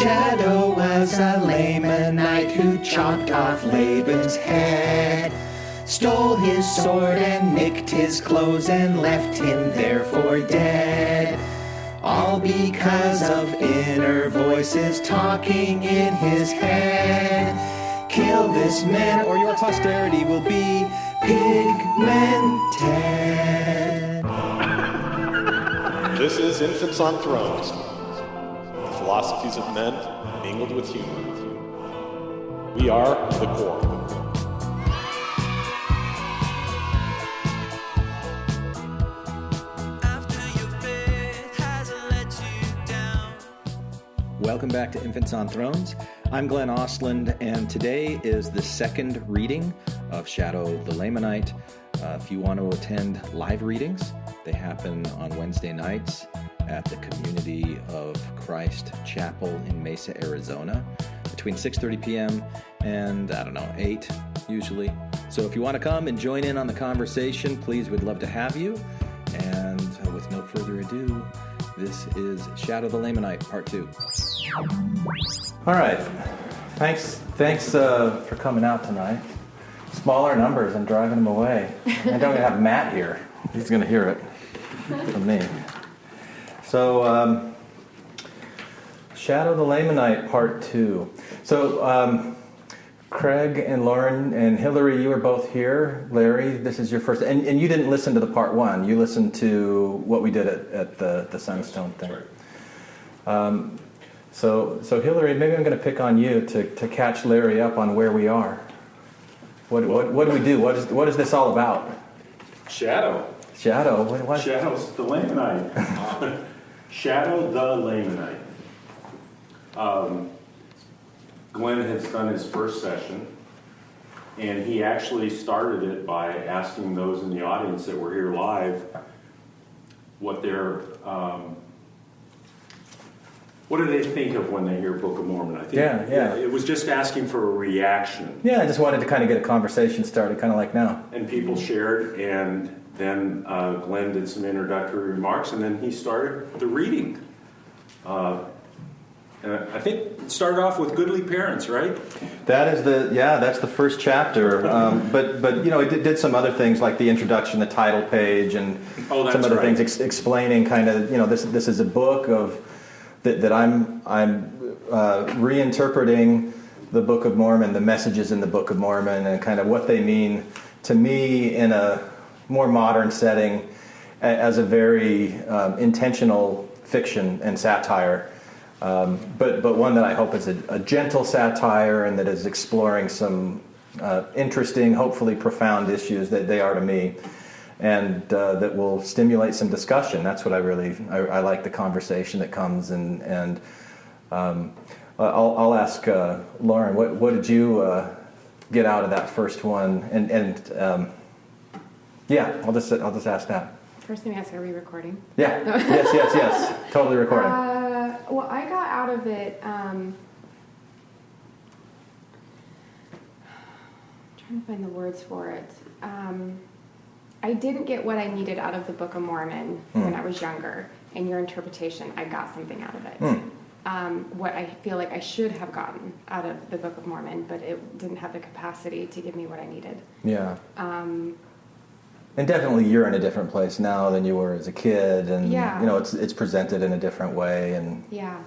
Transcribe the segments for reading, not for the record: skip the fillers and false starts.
shadow was a Lamanite who chopped off Laban's head, stole his sword and nicked his clothes and left him there for dead. All because of inner voices talking in his head. Kill this man or your posterity will be pigmented. This is Infants on Thrones, the philosophies of men mingled with humor. We are the core. Welcome back to Infants on Thrones. I'm Glenn Ostland, and today is the second reading of Shadow the Lamanite. If you want to attend live readings, they happen on Wednesday nights at the Community of Christ Chapel in Mesa, Arizona, between 6:30 p.m. and, 8 usually. So if you want to come and join in on the conversation, please, we'd love to have you. And with no further ado, this is Shadow the Lamanite, Part 2. All right. Thanks for coming out tonight. Smaller numbers and driving them away. I don't even have Matt here. He's going to hear it from me. So, Shadow the Lamanite, Part 2. So, Craig and Lauren and Hillary, you were both here. Larry, this is your first, and you didn't listen to the Part 1. You listened to what we did at the Sunstone thing. So Hillary, maybe I'm going to pick on you to catch Larry up on where we are. What do we do? What is this all about? Shadow. What? Shadow's the Lamanite. Shadow the Lamanite. Glenn has done his first session, and he actually started it by asking those in the audience that were here live what do they think of when they hear Book of Mormon. I think it was just asking for a reaction. Yeah, I just wanted to kind of get a conversation started, kind of like now. And people shared, and then Glenn did some introductory remarks, and then he started the reading. And I think it started off with goodly parents, right? That's the first chapter. But it did some other things like the introduction, the title page, and some other things explaining kind of, this is a book of that I'm reinterpreting the Book of Mormon, the messages in the Book of Mormon, and kind of what they mean to me in a more modern setting as a very intentional fiction and satire. But one that I hope is a gentle satire and that is exploring some interesting, hopefully profound issues that they are to me, and that will stimulate some discussion. That's what I like the conversation that comes, and I'll ask Lauren, what did you get out of that first one? And I'll just ask that. First thing I ask, are we recording? Yeah. Yes. Totally recording. Well, I got out of it, trying to find the words for it. I didn't get what I needed out of the Book of Mormon when I was younger. In your interpretation, I got something out of it. What I feel like I should have gotten out of the Book of Mormon, but it didn't have the capacity to give me what I needed. Yeah. And definitely you're in a different place now than you were as a kid, and it's presented in a different way. And yeah,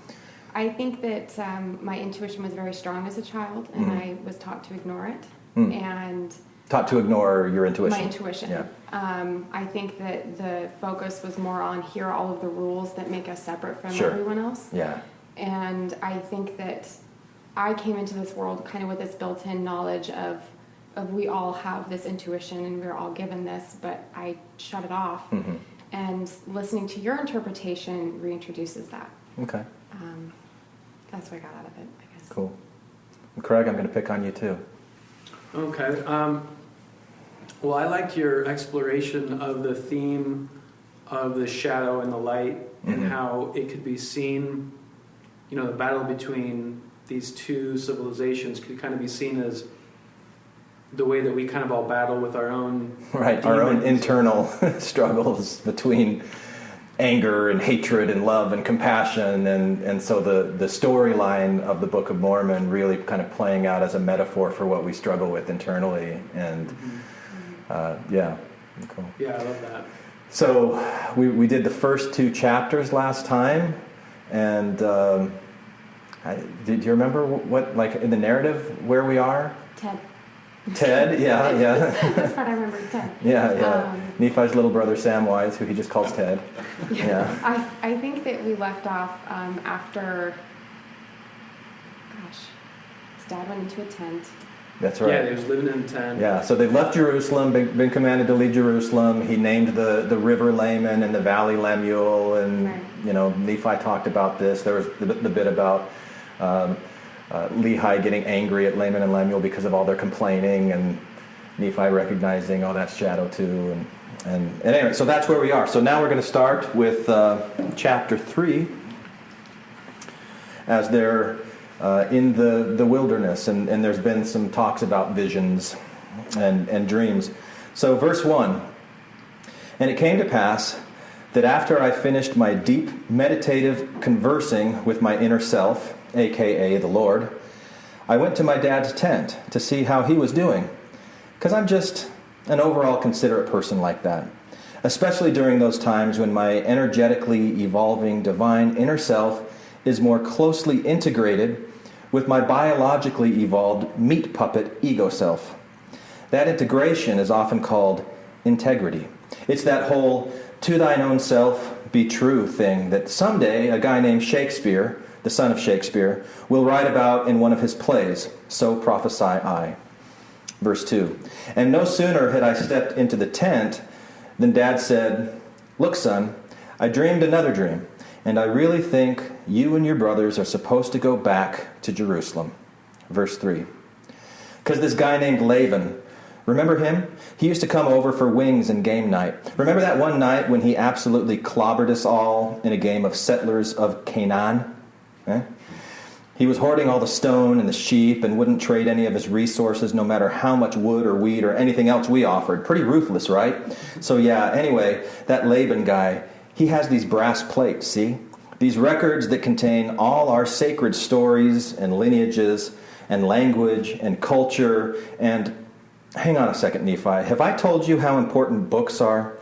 I think that my intuition was very strong as a child, and I was taught to ignore it. And taught to ignore your intuition. My intuition. Yeah. I think that the focus was more on here are all of the rules that make us separate from everyone else. Yeah. And I think that I came into this world kind of with this built-in knowledge of we all have this intuition and we're all given this, but I shut it off. And listening to your interpretation reintroduces that. Okay. That's what I got out of it, I guess. Cool. And Craig, I'm going to pick on you too. Okay. Well, I liked your exploration of the theme of the shadow and the light and how it could be seen, the battle between these two civilizations could kind of be seen as the way that we kind of all battle with our own our own internal struggles between anger and hatred and love and compassion, and so the storyline of the Book of Mormon really kind of playing out as a metaphor for what we struggle with internally, and yeah, cool. Yeah, I love that. So we did the first 2 chapters last time, and do you remember what, like, in the narrative where we are? Ted, yeah. That's what I remember, Ted. Yeah. Nephi's little brother Samwise, who he just calls Ted. Yeah. I think that we left off after, his dad went into a tent. That's right. Yeah, he was living in a tent. Yeah, so they've left Jerusalem, been commanded to leave Jerusalem. He named the river Laman and the valley Lemuel, and right. Nephi talked about this. There was the bit about Lehi getting angry at Laman and Lemuel because of all their complaining, and Nephi recognizing, oh, that's shadow too. And anyway, so that's where we are. So now we're going to start with chapter 3, as they're in the wilderness, and there's been some talks about visions and dreams. So verse 1, and it came to pass that after I finished my deep meditative conversing with my inner self, a.k.a. the Lord, I went to my dad's tent to see how he was doing, because I'm just an overall considerate person like that, especially during those times when my energetically evolving divine inner self is more closely integrated with my biologically evolved meat puppet ego self. That integration is often called integrity. It's that whole to thine own self be true thing that someday a guy named Shakespeare, the son of Shakespeare, will write about in one of his plays, So Prophesy I. Verse 2, and no sooner had I stepped into the tent than Dad said, look, son, I dreamed another dream, and I really think you and your brothers are supposed to go back to Jerusalem. Verse 3, because this guy named Laban, remember him? He used to come over for wings and game night. Remember that one night when he absolutely clobbered us all in a game of Settlers of Canaan? He was hoarding all the stone and the sheep and wouldn't trade any of his resources no matter how much wood or wheat or anything else we offered. Pretty ruthless, right? So yeah, anyway, that Laban guy, he has these brass plates, see? These records that contain all our sacred stories and lineages and language and culture and... Hang on a second, Nephi. Have I told you how important books are?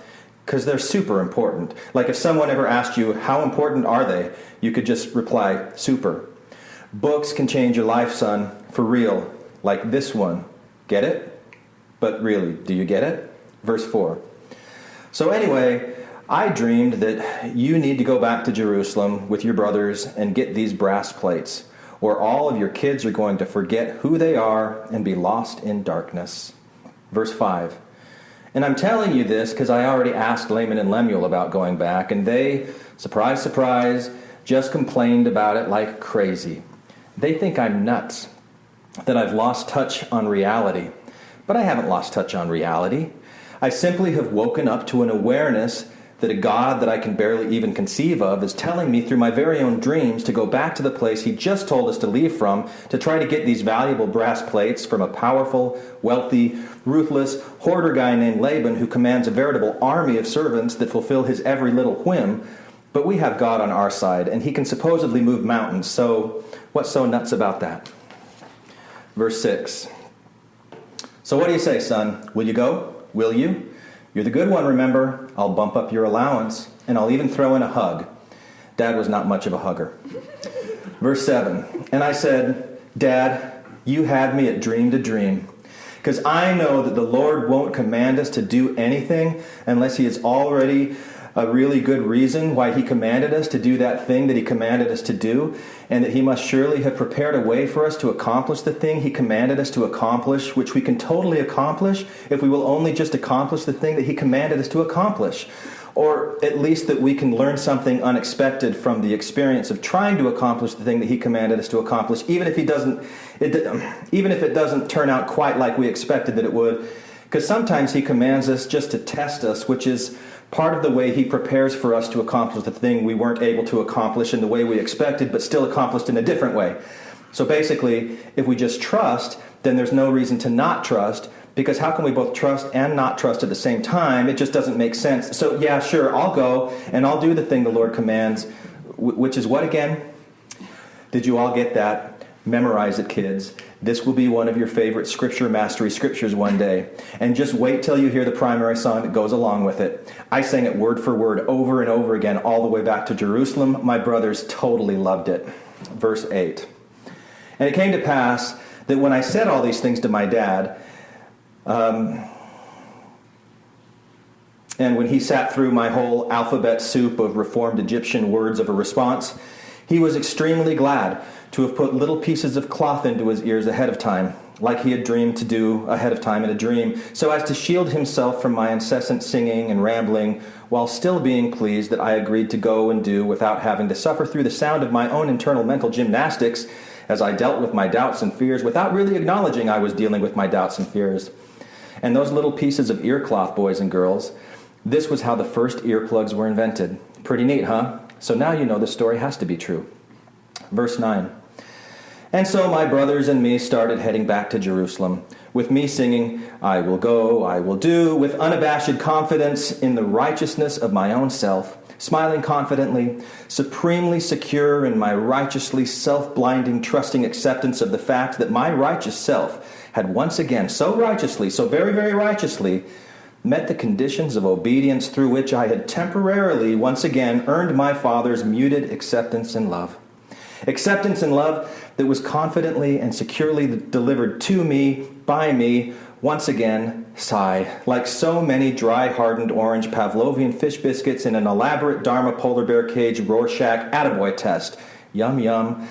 Because they're super important. Like if someone ever asked you, how important are they? You could just reply, super. Books can change your life, son, for real, like this one. Get it? But really, do you get it? Verse 4. So anyway, I dreamed that you need to go back to Jerusalem with your brothers and get these brass plates, or all of your kids are going to forget who they are and be lost in darkness. Verse 5. And I'm telling you this because I already asked Laman and Lemuel about going back, and they, surprise, surprise, just complained about it like crazy. They think I'm nuts, that I've lost touch on reality. But I haven't lost touch on reality. I simply have woken up to an awareness that a God that I can barely even conceive of is telling me through my very own dreams to go back to the place he just told us to leave from to try to get these valuable brass plates from a powerful, wealthy, ruthless hoarder guy named Laban who commands a veritable army of servants that fulfill his every little whim. But we have God on our side, and he can supposedly move mountains, so what's so nuts about that? Verse 6. So what do you say, son? Will you go? Will you? You're the good one, remember. I'll bump up your allowance, and I'll even throw in a hug. Dad was not much of a hugger. Verse 7. And I said, Dad, you had me at dream to dream, because I know that the Lord won't command us to do anything unless he has already a really good reason why he commanded us to do that thing that he commanded us to do, and that he must surely have prepared a way for us to accomplish the thing he commanded us to accomplish, which we can totally accomplish if we will only just accomplish the thing that he commanded us to accomplish. Or at least that we can learn something unexpected from the experience of trying to accomplish the thing that he commanded us to accomplish, even if it doesn't turn out quite like we expected that it would. Because sometimes he commands us just to test us, which is part of the way he prepares for us to accomplish the thing we weren't able to accomplish in the way we expected, but still accomplished in a different way. So basically, if we just trust, then there's no reason to not trust, Because how can we both trust and not trust at the same time? It just doesn't make sense. So yeah, sure, I'll go and I'll do the thing the Lord commands, which is what again? Did you all get that? Memorize it, kids. This will be one of your favorite scripture mastery scriptures one day. And just wait till you hear the primary song that goes along with it. I sang it word for word over and over again all the way back to Jerusalem. My brothers totally loved it. Verse 8. And it came to pass that when I said all these things to my dad, and when he sat through my whole alphabet soup of reformed Egyptian words of a response, he was extremely glad to have put little pieces of cloth into his ears ahead of time, like he had dreamed to do ahead of time in a dream, so as to shield himself from my incessant singing and rambling, while still being pleased that I agreed to go and do without having to suffer through the sound of my own internal mental gymnastics, as I dealt with my doubts and fears without really acknowledging I was dealing with my doubts and fears. And those little pieces of ear cloth, boys and girls, this was how the first earplugs were invented. Pretty neat, huh? So now you know the story has to be true. Verse 9. And so my brothers and me started heading back to Jerusalem, with me singing, I will go, I will do, with unabashed confidence in the righteousness of my own self, smiling confidently, supremely secure in my righteously self-blinding, trusting acceptance of the fact that my righteous self had once again, so righteously, so very, very righteously, met the conditions of obedience through which I had temporarily, once again, earned my Father's muted acceptance and love. Acceptance and love that was confidently and securely delivered to me, by me, once again, sigh, like so many dry-hardened orange Pavlovian fish biscuits in an elaborate Dharma polar bear cage Rorschach attaboy test. Yum, yum.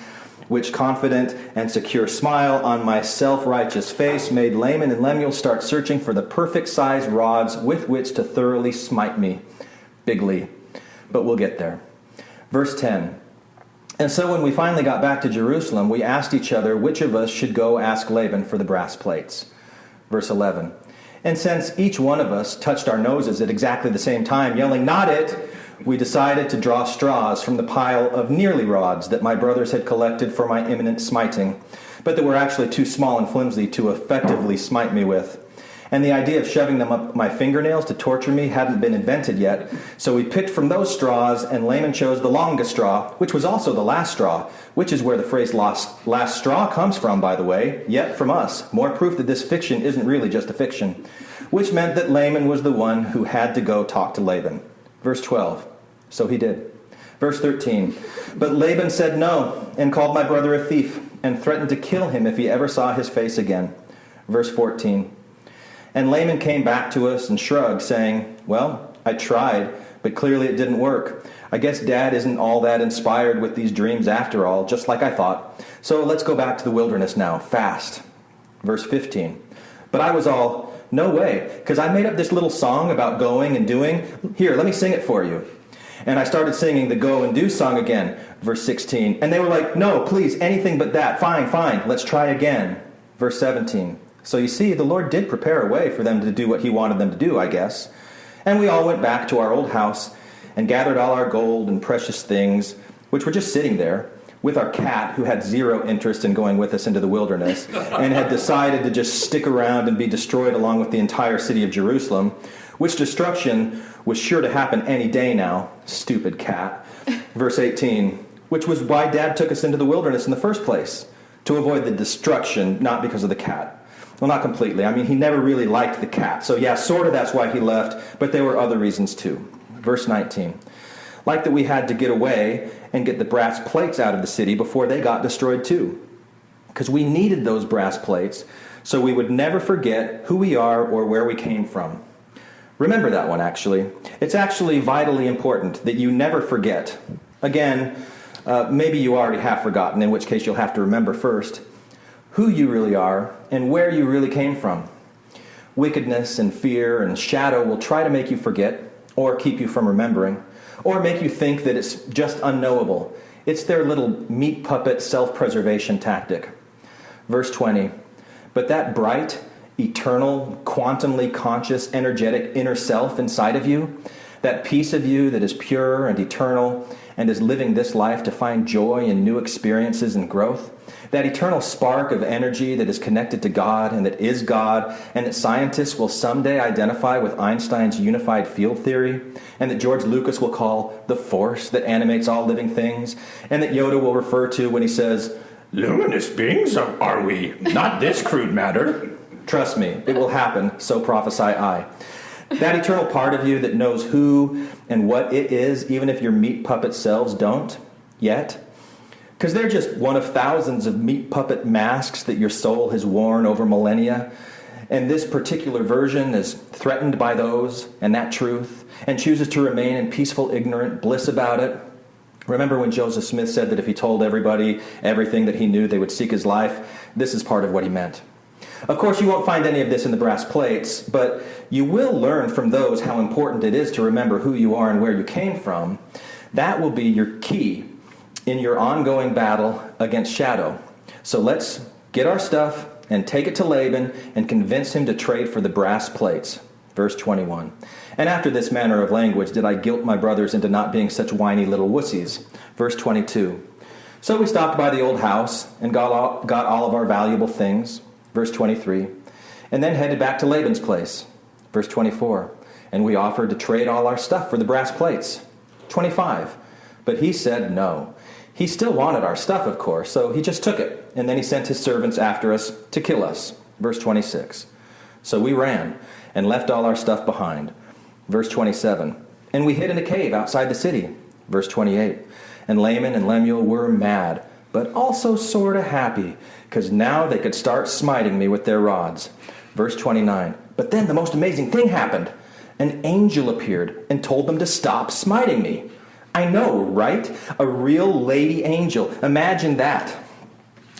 Which confident and secure smile on my self-righteous face made Laman and Lemuel start searching for the perfect size rods with which to thoroughly smite me. Bigly. But we'll get there. Verse 10. And so when we finally got back to Jerusalem, we asked each other which of us should go ask Laban for the brass plates. Verse 11. And since each one of us touched our noses at exactly the same time, yelling, "Not it!" we decided to draw straws from the pile of nearly rods that my brothers had collected for my imminent smiting, but that were actually too small and flimsy to effectively smite me with. And the idea of shoving them up my fingernails to torture me hadn't been invented yet, so we picked from those straws, and Laman chose the longest straw, which was also the last straw, which is where the phrase last straw comes from, by the way, yet from us. More proof that this fiction isn't really just a fiction. Which meant that Laman was the one who had to go talk to Laban. Verse 12. So he did. Verse 13. But Laban said no, and called my brother a thief, and threatened to kill him if he ever saw his face again. Verse 14. And Laman came back to us and shrugged, saying, well, I tried, but clearly it didn't work. I guess Dad isn't all that inspired with these dreams after all, just like I thought. So let's go back to the wilderness now, fast. Verse 15. But I was all, no way, because I made up this little song about going and doing. Here, let me sing it for you. And I started singing the go and do song again, verse 16. And they were like, no, please, anything but that. Fine, let's try again. Verse 17. So you see, the Lord did prepare a way for them to do what he wanted them to do, I guess. And we all went back to our old house and gathered all our gold and precious things, which were just sitting there, with our cat, who had zero interest in going with us into the wilderness, and had decided to just stick around and be destroyed along with the entire city of Jerusalem, which destruction was sure to happen any day now. Stupid cat. Verse 18, which was why Dad took us into the wilderness in the first place, to avoid the destruction, not because of the cat. Well, not completely. I mean, he never really liked the cat. So yeah, sort of that's why he left, but there were other reasons too. Verse 19. Like that we had to get away and get the brass plates out of the city before they got destroyed too. Because we needed those brass plates so we would never forget who we are or where we came from. Remember that one, actually. It's actually vitally important that you never forget. Again, maybe you already have forgotten, in which case you'll have to remember first who you really are and where you really came from. Wickedness and fear and shadow will try to make you forget or keep you from remembering or make you think that it's just unknowable. It's their little meat puppet self-preservation tactic. Verse 20, but that bright, eternal, quantumly conscious, energetic inner self inside of you, that piece of you that is pure and eternal and is living this life to find joy in new experiences and growth, That eternal spark of energy that is connected to God and that is God, and that scientists will someday identify with Einstein's unified field theory, and that George Lucas will call the force that animates all living things, and that Yoda will refer to when he says, "Luminous beings, are we? Not this crude matter." Trust me, it will happen, so prophesy I. That eternal part of you that knows who and what it is, even if your meat puppet selves don't yet. Because they're just one of thousands of meat puppet masks that your soul has worn over millennia. And this particular version is threatened by those and that truth and chooses to remain in peaceful, ignorant bliss about it. Remember when Joseph Smith said that if he told everybody everything that he knew, they would seek his life? This is part of what he meant. Of course, you won't find any of this in the brass plates, but you will learn from those how important it is to remember who you are and where you came from. That will be your key in your ongoing battle against Shadow. So let's get our stuff and take it to Laban and convince him to trade for the brass plates. Verse 21. And after this manner of language did I guilt my brothers into not being such whiny little wussies. Verse 22. So we stopped by the old house and got all of our valuable things. Verse 23. And then headed back to Laban's place. Verse 24. And we offered to trade all our stuff for the brass plates. 25. But he said no. He still wanted our stuff, of course, so he just took it, and then he sent his servants after us to kill us. Verse 26. So we ran and left all our stuff behind. Verse 27. And we hid in a cave outside the city. Verse 28. And Laman and Lemuel were mad, but also sort of happy, because now they could start smiting me with their rods. Verse 29. But then the most amazing thing happened. An angel appeared and told them to stop smiting me. I know, right? A real lady angel. Imagine that.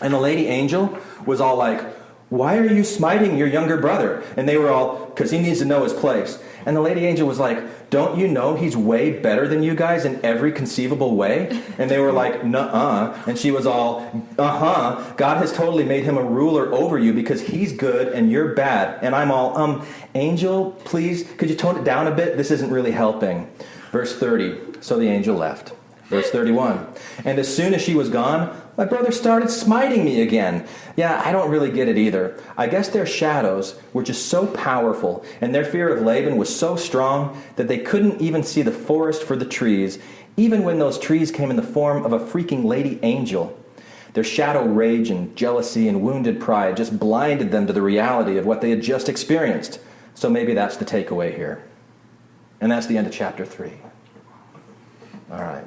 And the lady angel was all like, "Why are you smiting your younger brother?" And they were all, "Because he needs to know his place." And the lady angel was like, "Don't you know he's way better than you guys in every conceivable way?" And they were like, "Nuh-uh." And she was all, "Uh-huh. God has totally made him a ruler over you because he's good and you're bad." And I'm all, "Angel, please, could you tone it down a bit? This isn't really helping." Verse 30, so the angel left. Verse 31, and as soon as she was gone, my brother started smiting me again. Yeah, I don't really get it either. I guess their shadows were just so powerful, and their fear of Laban was so strong that they couldn't even see the forest for the trees, even when those trees came in the form of a freaking lady angel. Their shadow rage and jealousy and wounded pride just blinded them to the reality of what they had just experienced. So maybe that's the takeaway here. And that's the end of chapter 3. All right.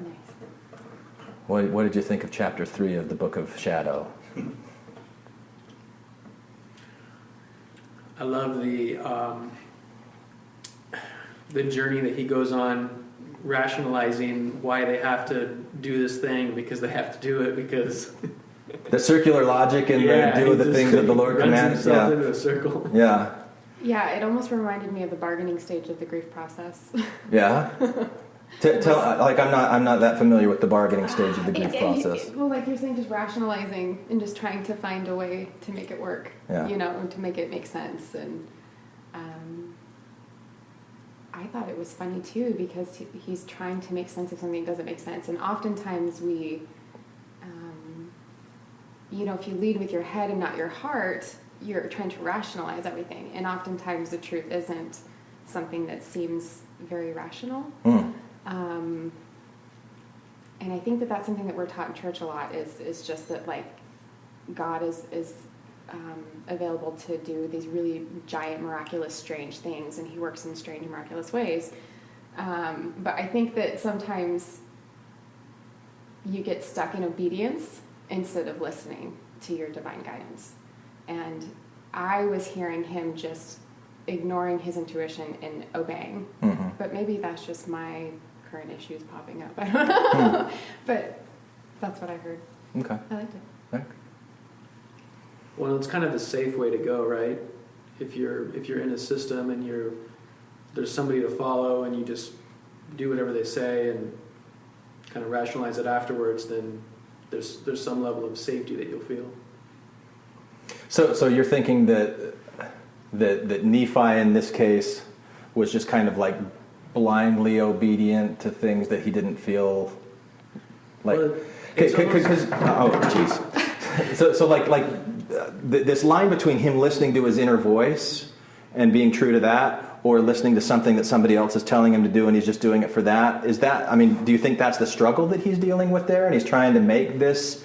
What did you think of chapter 3 of the book of Shadow? I love the journey that he goes on, rationalizing why they have to do this thing because they have to do it because the circular logic and do the things that the Lord commands. Yeah, into a circle. Yeah. Yeah, it almost reminded me of the bargaining stage of the grief process. Yeah. I'm not that familiar with the bargaining stage of the grief process. Well, like you're saying, just rationalizing and just trying to find a way to make it work. Yeah. And to make it make sense. And I thought it was funny too because he's trying to make sense of something that doesn't make sense. And oftentimes we, if you lead with your head and not your heart, you're trying to rationalize everything, and oftentimes the truth isn't something that seems very rational. And I think that that's something that we're taught in church a lot is just that like God is available to do these really giant, miraculous, strange things, and he works in strange, miraculous ways. But I think that sometimes you get stuck in obedience instead of listening to your divine guidance. And I was hearing him just ignoring his intuition and obeying. Mm-hmm. But maybe that's just my current issues popping up. I don't know. But that's what I heard. Okay. I liked it. Okay. Well, it's kind of the safe way to go, right? If you're in a system and there's somebody to follow and you just do whatever they say and kind of rationalize it afterwards, then there's some level of safety that you'll feel. So you're thinking that Nephi in this case was just kind of like blindly obedient to things that he didn't feel like. Well, Because oh jeez. So this line between him listening to his inner voice and being true to that, or listening to something that somebody else is telling him to do and he's just doing it for that, do you think that's the struggle that he's dealing with there, and he's trying to make this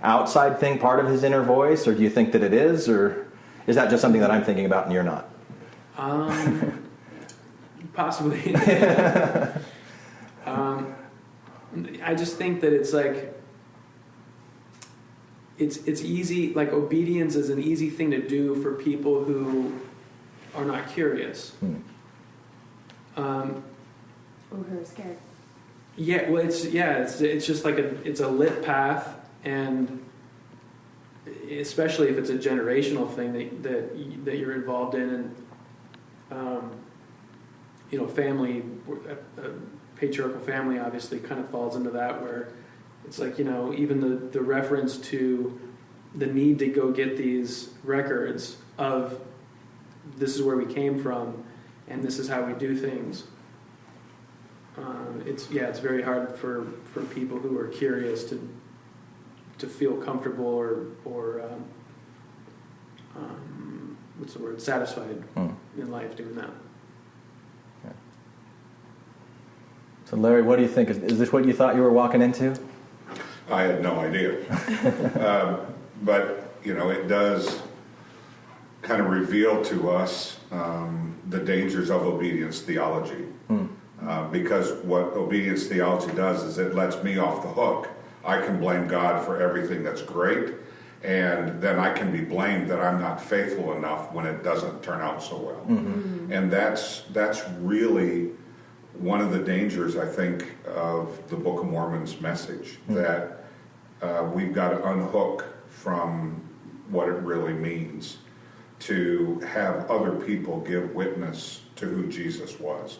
outside thing part of his inner voice, or do you think that it is, or is that just something that I'm thinking about and you're not? Possibly. I just think that it's like, it's easy, like obedience is an easy thing to do for people who are not curious. Who are scared. Yeah, well, it's just like it's a lit path, and especially if it's a generational thing that you're involved in, and family, a patriarchal family obviously kind of falls into that, where it's like, even the reference to the need to go get these records of this is where we came from and this is how we do things. It's very hard for people who are curious to feel comfortable or what's the word, satisfied in life doing that. So Larry, what do you think? Is this what you thought you were walking into? I had no idea. But, it does kind of reveal to us the dangers of obedience theology. Because what obedience theology does is it lets me off the hook. I can blame God for everything that's great, and then I can be blamed that I'm not faithful enough when it doesn't turn out so well. And that's really one of the dangers, I think, of the Book of Mormon's message, that we've got to unhook from what it really means to have other people give witness to who Jesus was.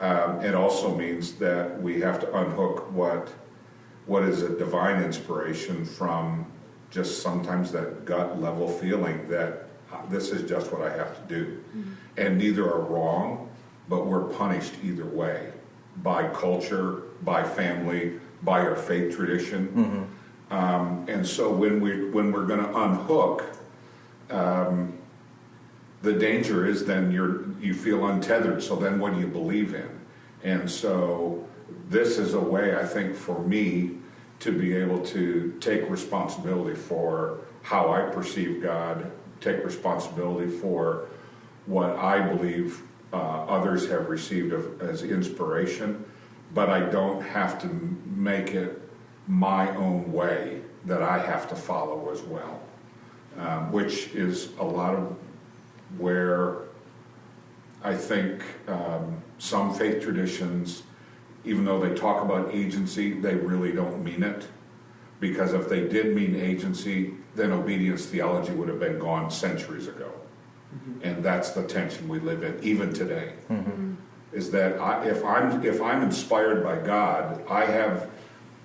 It also means that we have to unhook what is a divine inspiration from just sometimes that gut level feeling that this is just what I have to do. And neither are wrong, but we're punished either way, by culture, by family, by our faith tradition. And so when we're going to unhook, the danger is then you feel untethered, so then what do you believe in? And so this is a way, I think, for me to be able to take responsibility for how I perceive God, take responsibility for what I believe others have received as inspiration, but I don't have to make it my own way that I have to follow as well, which is a lot of where I think some faith traditions, even though they talk about agency, they really don't mean it. Because if they did mean agency, then obedience theology would have been gone centuries ago. And that's the tension we live in, even today. Is that if I'm inspired by God, I have,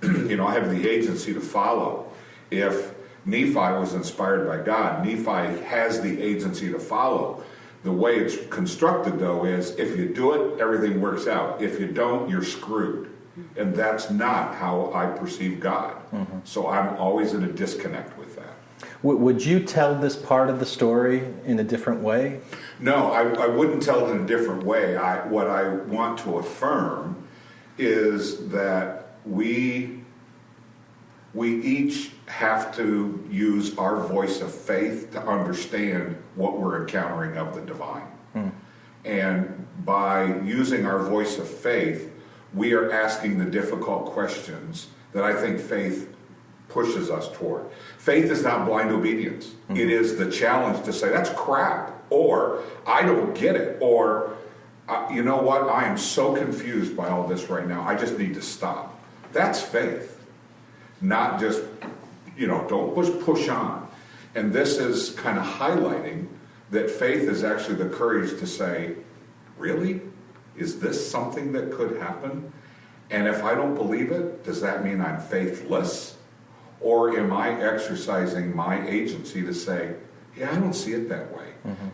I have the agency to follow. If Nephi was inspired by God, Nephi has the agency to follow. The way it's constructed, though, is if you do it, everything works out. If you don't, you're screwed. And that's not how I perceive God. So I'm always in a disconnect with that. Would you tell this part of the story in a different way? No, I wouldn't tell it in a different way. What I want to affirm is that we each have to use our voice of faith to understand what we're encountering of the divine. And by using our voice of faith, we are asking the difficult questions that I think faith pushes us toward. Faith is not blind obedience. It is the challenge to say, that's crap, or I don't get it, or you know what, I am so confused by all this right now, I just need to stop. That's faith. Not just, don't push on. And this is kind of highlighting that faith is actually the courage to say, really? Is this something that could happen? And if I don't believe it, does that mean I'm faithless? Or am I exercising my agency to say, yeah, I don't see it that way?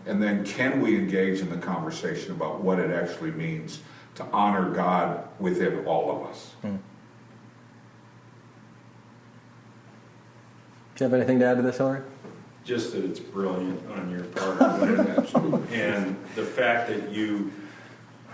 And then can we engage in the conversation about what it actually means to honor God within all of us? you have anything to add to this, Hillary? Just that it's brilliant on your part. And the fact that you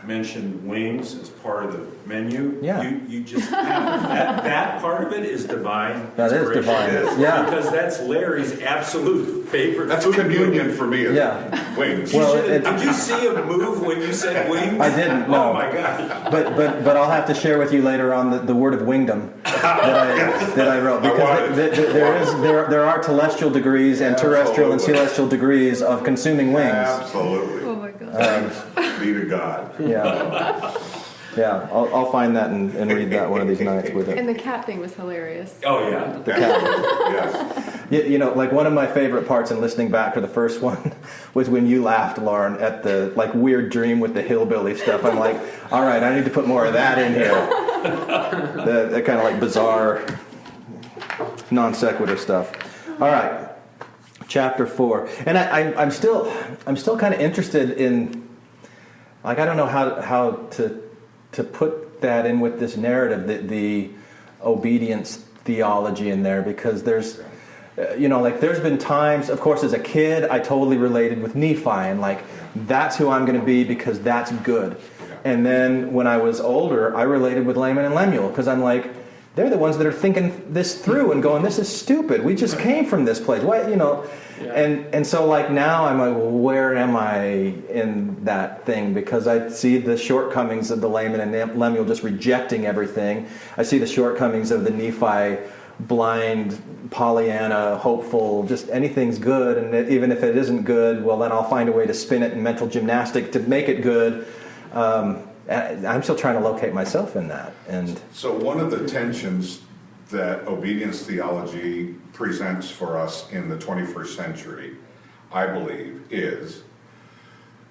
mentioned wings as part of the menu. Yeah. You just have that part of it is divine. That is divine. Yeah. Because that's Larry's absolute favorite. That's food. communion for me. Yeah. Wings. Well, Did you see him move when you said wings? I didn't. No. Oh my God. But I'll have to share with you later on the word of wingdom that I wrote, because there are telestial degrees and terrestrial and celestial degrees of consuming wings. Absolutely. Oh my God. Be to God. Yeah. Yeah, I'll find that and read that one of these nights with it. And the cat thing was hilarious. Oh yeah. The cat. Yes. You know, like one of my favorite parts in listening back to the first one was when you laughed, Lauren, at the like weird dream with the hillbilly stuff. I'm like, all right, I need to put more of that in here. That kind of like bizarre non sequitur stuff. All right, chapter 4, and I'm still kind of interested in, like, I don't know how to put that in with this narrative, the obedience theology in there, because there's, like there's been times, of course, as a kid, I totally related with Nephi, and like, that's who I'm going to be because that's good. And then when I was older, I related with Laman and Lemuel, because I'm like, they're the ones that are thinking this through and going, this is stupid. We just came from this place. Why, Yeah. And so like now I'm like, well, where am I in that thing? Because I see the shortcomings of the Laman and Lemuel just rejecting everything. I see the shortcomings of the Nephi blind, Pollyanna, hopeful, just anything's good. And even if it isn't good, well, then I'll find a way to spin it in mental gymnastic to make it good. I'm still trying to locate myself in that. And So one of the tensions that obedience theology presents for us in the 21st century, I believe, is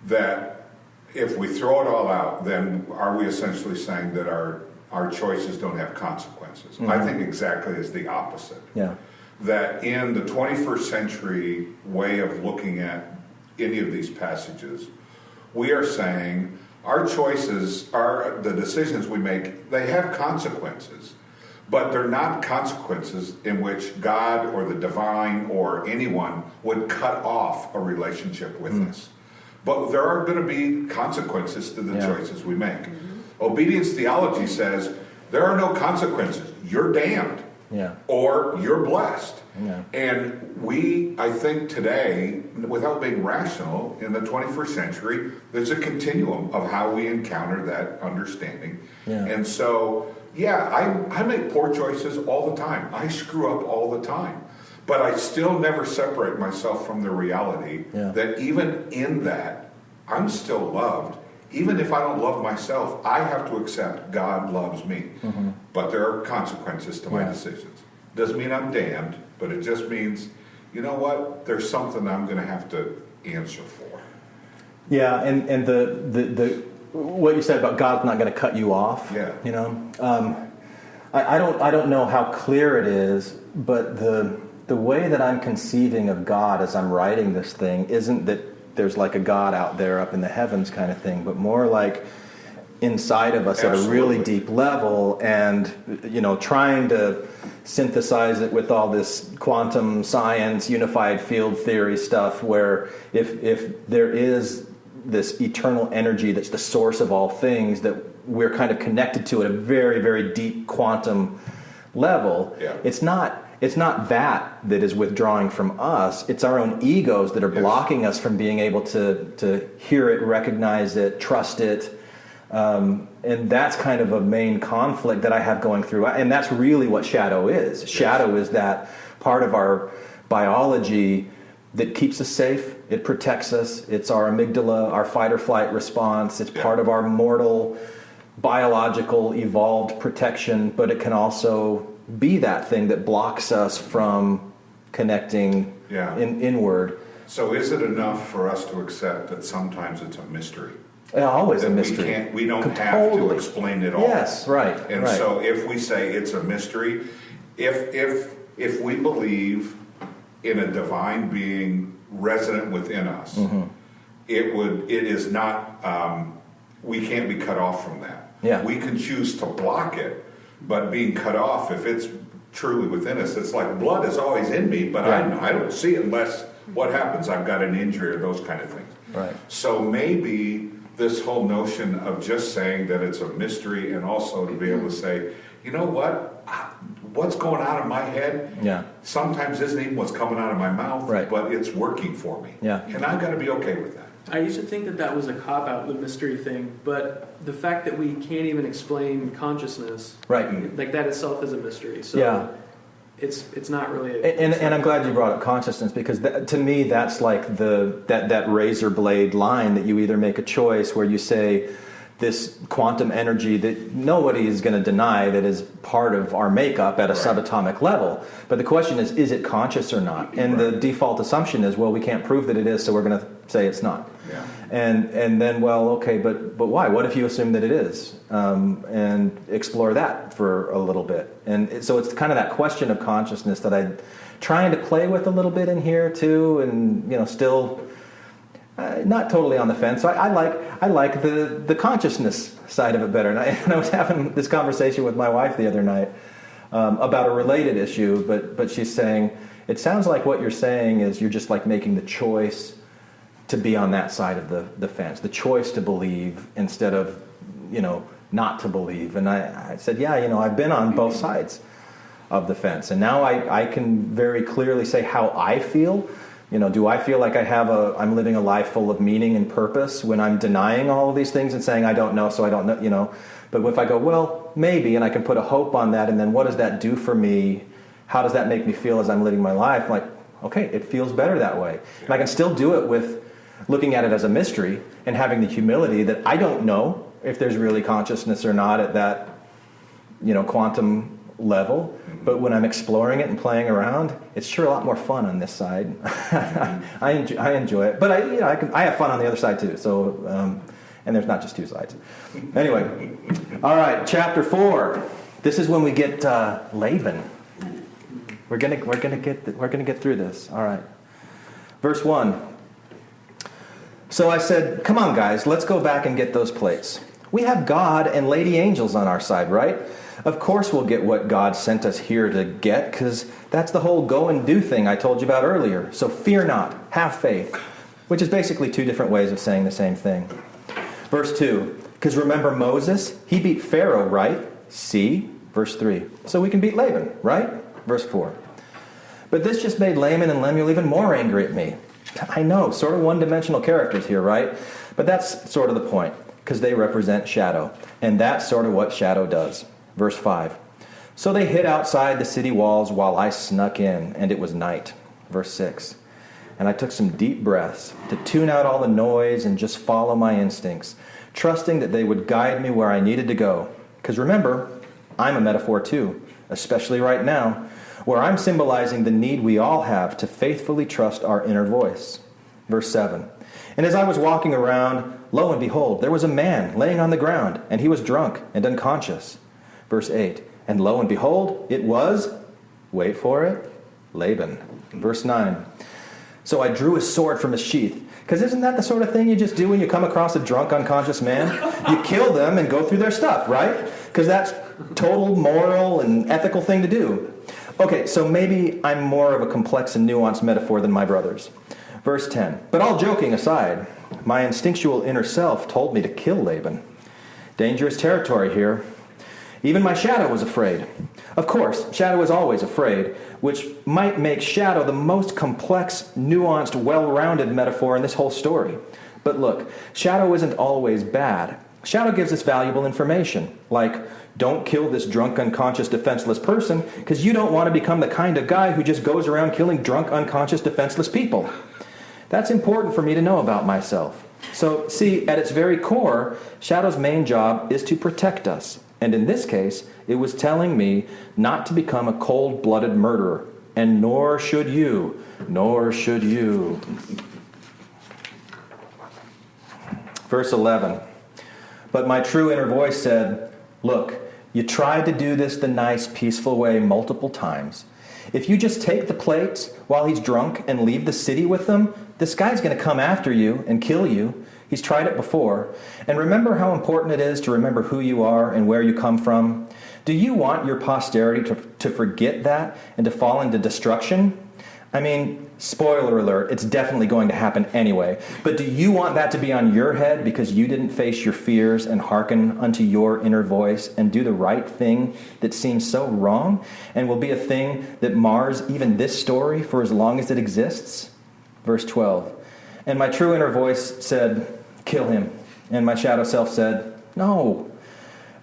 that if we throw it all out, then are we essentially saying that our choices don't have consequences? Mm-hmm. I think exactly is the opposite. yeah, That in the 21st century way of looking at any of these passages, we are saying our choices, the decisions we make, they have consequences. But they're not consequences in which God or the divine or anyone would cut off a relationship with us. But there are going to be consequences to the choices we make. Obedience theology says there are no consequences. You're damned. yeah, Or you're blessed. Yeah. And we, I think today, without being rational, in the 21st century, there's a continuum of how we encounter that understanding. Yeah. And so, I make poor choices all the time. I screw up all the time. But I still never separate myself from the reality that even in that, I'm still loved. Even if I don't love myself, I have to accept God loves me. Mm-hmm. But there are consequences to my decisions. Doesn't mean I'm damned, but it just means, you know what? There's something I'm going to have to answer for. yeah. And the what you said about God's not going to cut you off. Yeah. I don't know how clear it is, but the way that I'm conceiving of God as I'm writing this thing isn't that there's like a God out there up in the heavens kind of thing, but more like inside of us at a really deep level, and trying to synthesize it with all this quantum science, unified field theory stuff, where if there is this eternal energy that's the source of all things, that we're kind of connected to at a very, very deep quantum level. It's not that is withdrawing from us. It's our own egos that are blocking us from being able to hear it, recognize it, trust it. And that's kind of a main conflict that I have going through. And that's really what shadow is. Shadow is that part of our biology that keeps us safe. It protects us. It's our amygdala, our fight or flight response. It's part of our mortal, biological, evolved protection, but it can also be that thing that blocks us from connecting inward. So is it enough for us to accept that sometimes it's a mystery? Always that a mystery. We don't have to explain it all. Yes, right. And so if we say it's a mystery, if we believe in a divine being resident within us, it is not, we can't be cut off from that. Yeah. We can choose to block it, but being cut off, if it's truly within us. It's like blood is always in me, but I don't see it unless what happens, I've got an injury or those kind of things. Right. So maybe this whole notion of just saying that it's a mystery, and also to be able to say, you know what? What's going on in my head? Yeah. Sometimes isn't even what's coming out of my mouth, right. but it's working for me. Yeah. And I've got to be okay with that. I used to think that that was a cop-out, the mystery thing, but the fact that we can't even explain consciousness, Right. like that itself is a mystery. So Yeah. it's not really. And I'm glad you brought up consciousness, because to me that's like that razor blade line that you either make a choice where you say this quantum energy that nobody is going to deny that is part of our makeup at a subatomic level. But the question is it conscious or not? And the default assumption is, well, we can't prove that it is, so we're going to say it's not. Yeah. And then, well, okay, but why? What if you assume that it is? And explore that for a little bit. And so it's kind of that question of consciousness that I'm trying to play with a little bit in here too, and still not totally on the fence. So I like the consciousness side of it better. And I was having this conversation with my wife the other night about a related issue, but she's saying, it sounds like what you're saying is you're just like making the choice to be on that side of the fence, the choice to believe instead of, not to believe. And I said, yeah, I've been on both sides of the fence. And now I can very clearly say how I feel. Do I feel like I'm living a life full of meaning and purpose when I'm denying all of these things and saying, I don't know, so I don't know, But if I go, well, maybe, and I can put a hope on that, and then what does that do for me? How does that make me feel as I'm living my life? I'm like, okay, it feels better that way. And I can still do it with looking at it as a mystery and having the humility that I don't know if there's really consciousness or not at that, quantum level. But when I'm exploring it and playing around, it's sure a lot more fun on this side. I enjoy it, but I have fun on the other side too. So, and there's not just two sides. Anyway, all right, chapter 4. This is when we get Laban. We're gonna get through this. All right, verse 1. So I said, come on, guys, let's go back and get those plates. We have God and lady angels on our side, right? Of course we'll get what God sent us here to get, because that's the whole go and do thing I told you about earlier. So fear not, have faith, which is basically two different ways of saying the same thing. Verse 2, because remember Moses? He beat Pharaoh, right? See? Verse 3. So we can beat Laban, right? Verse 4. But this just made Laman and Lemuel even more angry at me. I know, sort of one-dimensional characters here, right? But that's sort of the point, because they represent shadow. And that's sort of what shadow does. Verse 5. So they hid outside the city walls while I snuck in, and it was night. Verse 6. And I took some deep breaths to tune out all the noise and just follow my instincts, trusting that they would guide me where I needed to go. Because remember, I'm a metaphor too, especially right now, where I'm symbolizing the need we all have to faithfully trust our inner voice. Verse 7. And as I was walking around, lo and behold, there was a man laying on the ground, and he was drunk and unconscious. Verse 8. And lo and behold, it was, wait for it, Laban. Verse 9. So I drew his sword from his sheath. Because isn't that the sort of thing you just do when you come across a drunk, unconscious man? You kill them and go through their stuff, right? Because that's total moral and ethical thing to do. Okay, so maybe I'm more of a complex and nuanced metaphor than my brothers. Verse 10. But all joking aside, my instinctual inner self told me to kill Laban. Dangerous territory here. Even my shadow was afraid. Of course, shadow is always afraid, which might make shadow the most complex, nuanced, well-rounded metaphor in this whole story. But look, shadow isn't always bad. Shadow gives us valuable information, like, don't kill this drunk, unconscious, defenseless person, because you don't want to become the kind of guy who just goes around killing drunk, unconscious, defenseless people. That's important for me to know about myself. So, see, at its very core, Shadow's main job is to protect us. And in this case, it was telling me not to become a cold-blooded murderer. And nor should you. Nor should you. Verse 11. But my true inner voice said, look, you tried to do this the nice, peaceful way multiple times. If you just take the plates while he's drunk and leave the city with them, this guy's going to come after you and kill you. He's tried it before. And remember how important it is to remember who you are and where you come from? Do you want your posterity to forget that and to fall into destruction? I mean, spoiler alert, it's definitely going to happen anyway. But do you want that to be on your head because you didn't face your fears and hearken unto your inner voice and do the right thing that seems so wrong and will be a thing that mars even this story for as long as it exists? Verse 12, and my true inner voice said, kill him. And my shadow self said, no.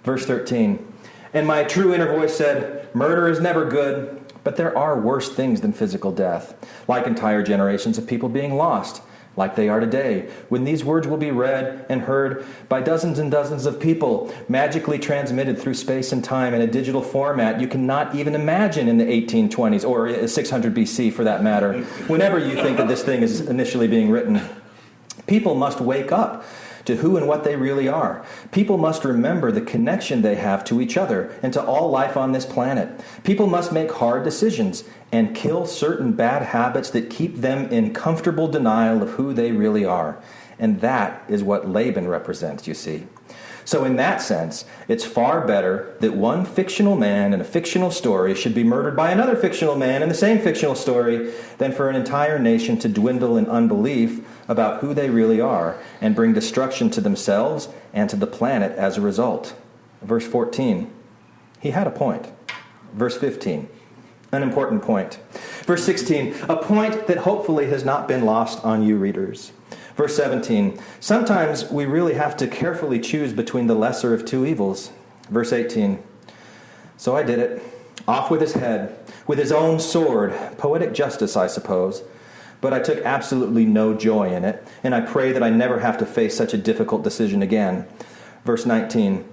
Verse 13, and my true inner voice said, murder is never good. But there are worse things than physical death, like entire generations of people being lost, like they are today, when these words will be read and heard by dozens and dozens of people, magically transmitted through space and time in a digital format you cannot even imagine in the 1820s, or 600 BC for that matter, whenever you think that this thing is initially being written. People must wake up to who and what they really are. People must remember the connection they have to each other and to all life on this planet. People must make hard decisions and kill certain bad habits that keep them in comfortable denial of who they really are. And that is what Laban represents, you see. So in that sense, it's far better that one fictional man in a fictional story should be murdered by another fictional man in the same fictional story than for an entire nation to dwindle in unbelief about who they really are and bring destruction to themselves and to the planet as a result. Verse 14, he had a point. Verse 15, an important point. Verse 16, a point that hopefully has not been lost on you readers. Verse 17, sometimes we really have to carefully choose between the lesser of two evils. Verse 18, so I did it, off with his head, with his own sword, poetic justice, I suppose. But I took absolutely no joy in it, and I pray that I never have to face such a difficult decision again. Verse 19,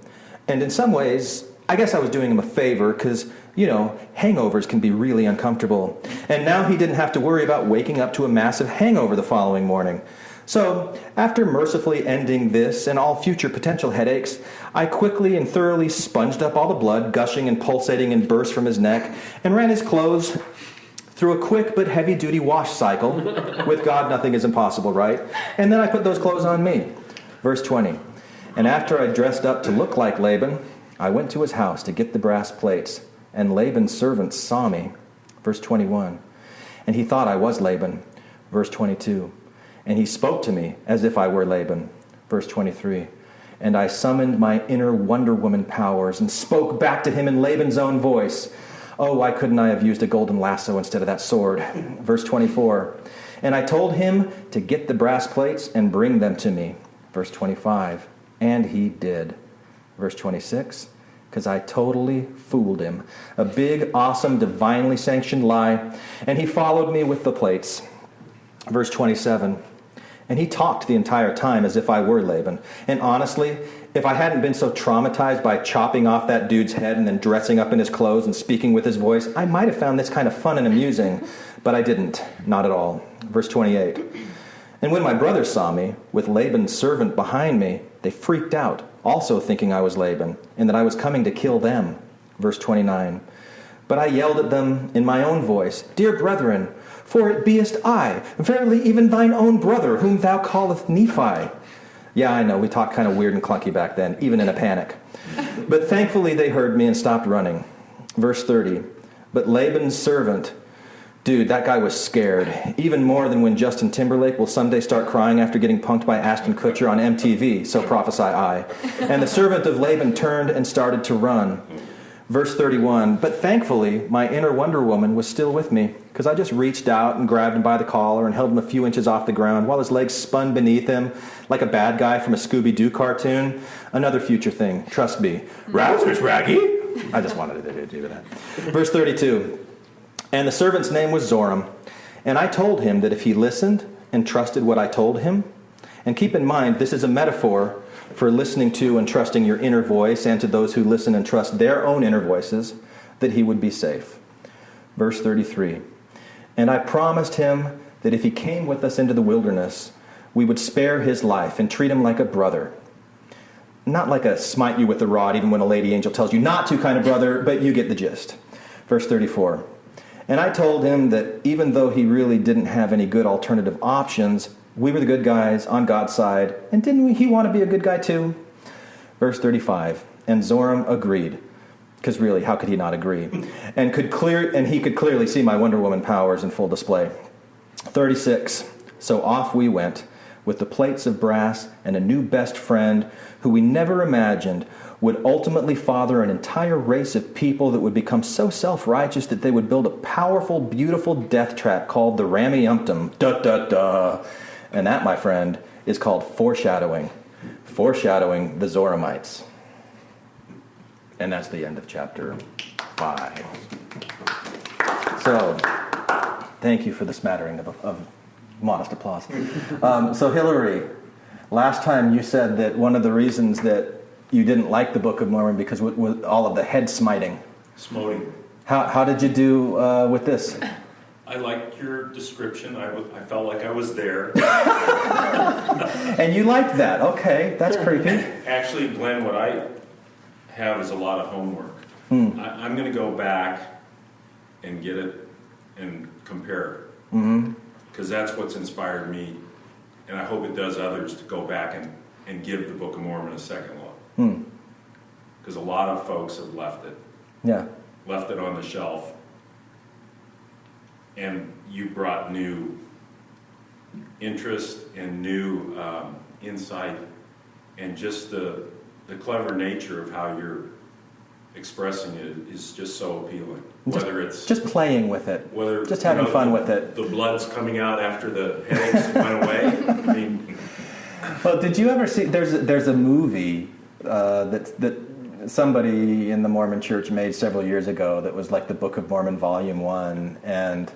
and in some ways, I guess I was doing him a favor, because, hangovers can be really uncomfortable. And now he didn't have to worry about waking up to a massive hangover the following morning. So, after mercifully ending this and all future potential headaches, I quickly and thoroughly sponged up all the blood gushing and pulsating and burst from his neck, and ran his clothes through a quick but heavy-duty wash cycle. With God, nothing is impossible, right? And then I put those clothes on me. Verse 20, and after I dressed up to look like Laban, I went to his house to get the brass plates, and Laban's servants saw me. Verse 21, and he thought I was Laban. Verse 22, and he spoke to me as if I were Laban. Verse 23, and I summoned my inner Wonder Woman powers and spoke back to him in Laban's own voice. Oh, why couldn't I have used a golden lasso instead of that sword? Verse 24, and I told him to get the brass plates and bring them to me. Verse 25, and he did. Verse 26, because I totally fooled him. A big, awesome, divinely sanctioned lie, and he followed me with the plates. Verse 27, and he talked the entire time as if I were Laban. And honestly, if I hadn't been so traumatized by chopping off that dude's head and then dressing up in his clothes and speaking with his voice, I might have found this kind of fun and amusing. But I didn't. Not at all. Verse 28, and when my brothers saw me, with Laban's servant behind me, they freaked out, also thinking I was Laban, and that I was coming to kill them. Verse 29, but I yelled at them in my own voice, dear brethren, for it beest I, verily even thine own brother, whom thou callest Nephi. Yeah, I know, we talked kind of weird and clunky back then, even in a panic. But thankfully they heard me and stopped running. Verse 30, but Laban's servant, dude, that guy was scared, even more than when Justin Timberlake will someday start crying after getting punked by Ashton Kutcher on MTV, so prophesy I. And the servant of Laban turned and started to run. Verse 31, but thankfully my inner Wonder Woman was still with me, because I just reached out and grabbed him by the collar and held him a few inches off the ground while his legs spun beneath him like a bad guy from a Scooby-Doo cartoon. Another future thing, trust me. Rousers, Raggy! I just wanted to do that. Verse 32, and the servant's name was Zoram, and I told him that if he listened and trusted what I told him, and keep in mind, this is a metaphor for listening to and trusting your inner voice, and to those who listen and trust their own inner voices, that he would be safe. Verse 33, and I promised him that if he came with us into the wilderness, we would spare his life and treat him like a brother. Not like a smite you with the rod even when a lady angel tells you not to kind of brother, but you get the gist. Verse 34, and I told him that even though he really didn't have any good alternative options, we were the good guys on God's side, and didn't he want to be a good guy too? Verse 35, and Zoram agreed, because really, how could he not agree? And he could clearly see my Wonder Woman powers in full display. 36. So off we went, with the plates of brass and a new best friend who we never imagined would ultimately father an entire race of people that would become so self-righteous that they would build a powerful, beautiful death trap called the Rammy-umptum. Da-da-da. And that, my friend, is called foreshadowing. Foreshadowing the Zoramites. And that's the end of chapter 5. So, thank you for the smattering of modest applause. So Hillary, last time you said that one of the reasons that you didn't like the Book of Mormon because with all of the head smiting. Smoting. How did you do with this? I liked your description. I felt like I was there. And you liked that. Okay, that's creepy. Actually, Glenn, what I have is a lot of homework. I'm going to go back and get it and compare it. Because that's what's inspired me, and I hope it does others to go back and give the Book of Mormon a second look. Because a lot of folks have left it. Yeah. Left it on the shelf. And you brought new interest and new insight, and just the clever nature of how you're expressing it is just so appealing. Whether it's just playing with it, just having fun with it. The blood's coming out after the headaches went away. I mean, well, did you ever see? There's a movie that somebody in the Mormon Church made several years ago that was like the Book of Mormon Volume 1, and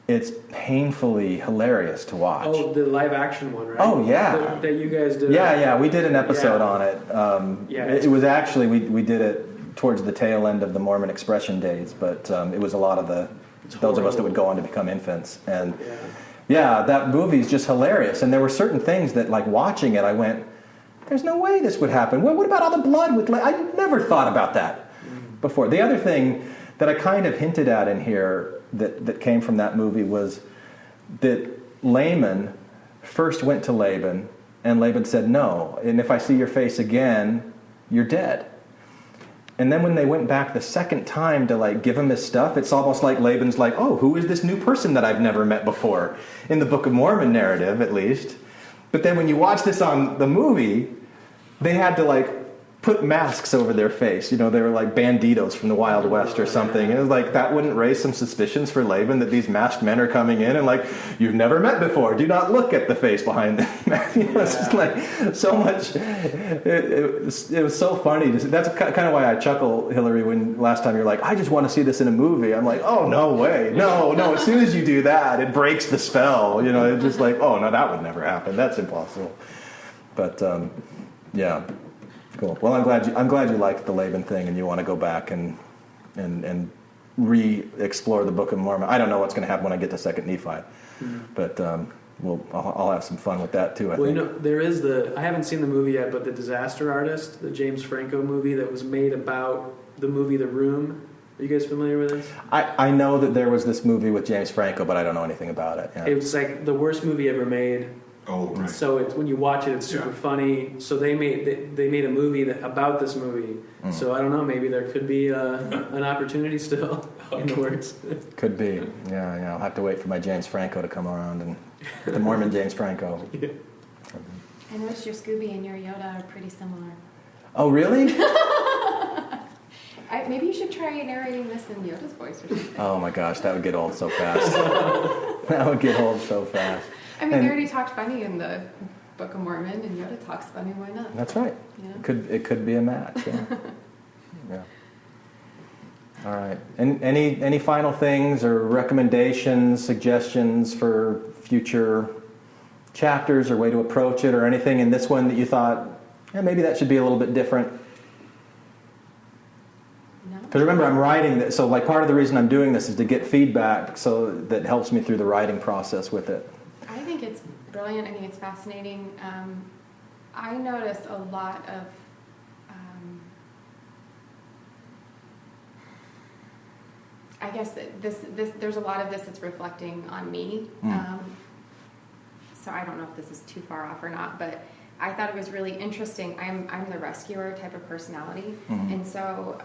it's painfully hilarious to watch. Oh, the live action one, right? Oh, yeah. That you guys did. Yeah, we did an episode on it. It was actually, we did it towards the tail end of the Mormon Expression days, but it was a lot of those of us that would go on to become infants. And that movie's just hilarious. And there were certain things that, like, watching it, I went, there's no way this would happen. What about all the blood? I never thought about that before. The other thing that I kind of hinted at in here that came from that movie was that Laman first went to Laban, and Laban said, no, and if I see your face again, you're dead. And then when they went back the second time to, like, give him his stuff, it's almost like Laban's like, oh, who is this new person that I've never met before? In the Book of Mormon narrative, at least. But then when you watch this on the movie, they had to, like, put masks over their face. You know, they were like banditos from the Wild West or something. And it was like, that wouldn't raise some suspicions for Laban that these masked men are coming in and, like, you've never met before. Do not look at the face behind the mask. You know, it's just like so much. It was so funny. That's kind of why I chuckle, Hillary, when last time you're like, I just want to see this in a movie. I'm like, oh, no way. No. As soon as you do that, it breaks the spell. You know, it's just like, oh, no, that would never happen. That's impossible. But, yeah. Cool. Well, I'm glad you liked the Laban thing and you want to go back and re-explore the Book of Mormon. I don't know what's going to happen when I get to 2nd Nephi, but I'll have some fun with that too. I think. You know, there is I haven't seen the movie yet, but the Disaster Artist, the James Franco movie that was made about the movie The Room. Are you guys familiar with this? I know that there was this movie with James Franco, but I don't know anything about it. Yeah. It was like the worst movie ever made. Oh, right. So when you watch it, it's super funny. So they made a movie about this movie. So I don't know. Maybe there could be an opportunity still in the works. Could be. Yeah. I'll have to wait for my James Franco to come around and the Mormon James Franco. I noticed your Scooby and your Yoda are pretty similar. Oh, really? Maybe you should try narrating this in Yoda's voice or something. Oh my gosh, that would get old so fast. That would get old so fast. I mean, they already talked funny in the Book of Mormon, and Yoda talks funny. Why not? That's right. Yeah. It could be a match. Yeah. Yeah. All right. And any final things or recommendations, suggestions for future chapters or way to approach it, or anything in this one that you thought, maybe that should be a little bit different? Because remember, I'm writing this, so like part of the reason I'm doing this is to get feedback, so that helps me through the writing process with it. I think it's brilliant. I think it's fascinating. I notice a lot of I guess this there's a lot of this that's reflecting on me. So I don't know if this is too far off or not, but I thought it was really interesting. I'm the rescuer type of personality, and so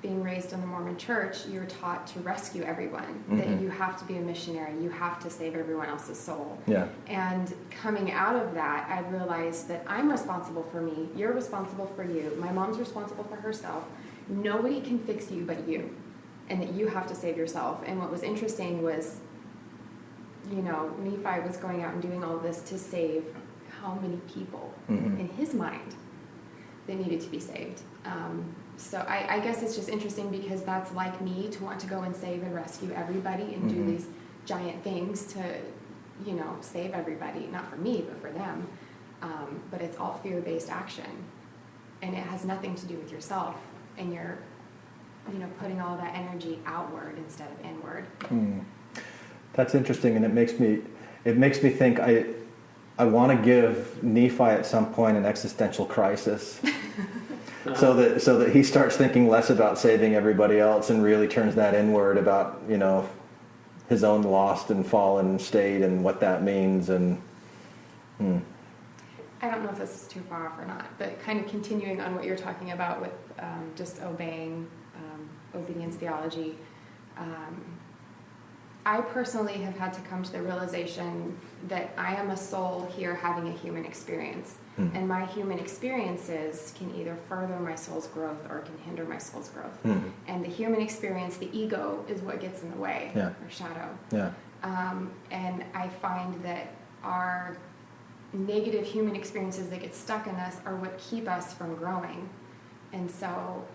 being raised in the Mormon church, you're taught to rescue everyone, that you have to be a missionary, you have to save everyone else's soul. Yeah. And coming out of that, I realized that I'm responsible for me, you're responsible for you, my mom's responsible for herself. Nobody can fix you but you, and that you have to save yourself. And what was interesting was, Nephi was going out and doing all this to save how many people in his mind that needed to be saved. So I guess it's just interesting because that's like me, to want to go and save and rescue everybody and do these giant things to, save everybody, not for me, but for them. But it's all fear-based action, and it has nothing to do with yourself, and you're, putting all that energy outward instead of inward. That's interesting, and it makes me think I want to give Nephi at some point an existential crisis. So that he starts thinking less about saving everybody else and really turns that inward about, his own lost and fallen state and what that means. And I don't know if this is too far off or not, but kind of continuing on what you're talking about with just obeying, obedience theology. I personally have had to come to the realization that I am a soul here having a human experience. And my human experiences can either further my soul's growth or can hinder my soul's growth. And the human experience, the ego, is what gets in the way, or shadow. Yeah. And I find that our negative human experiences that get stuck in us are what keep us from growing. And so,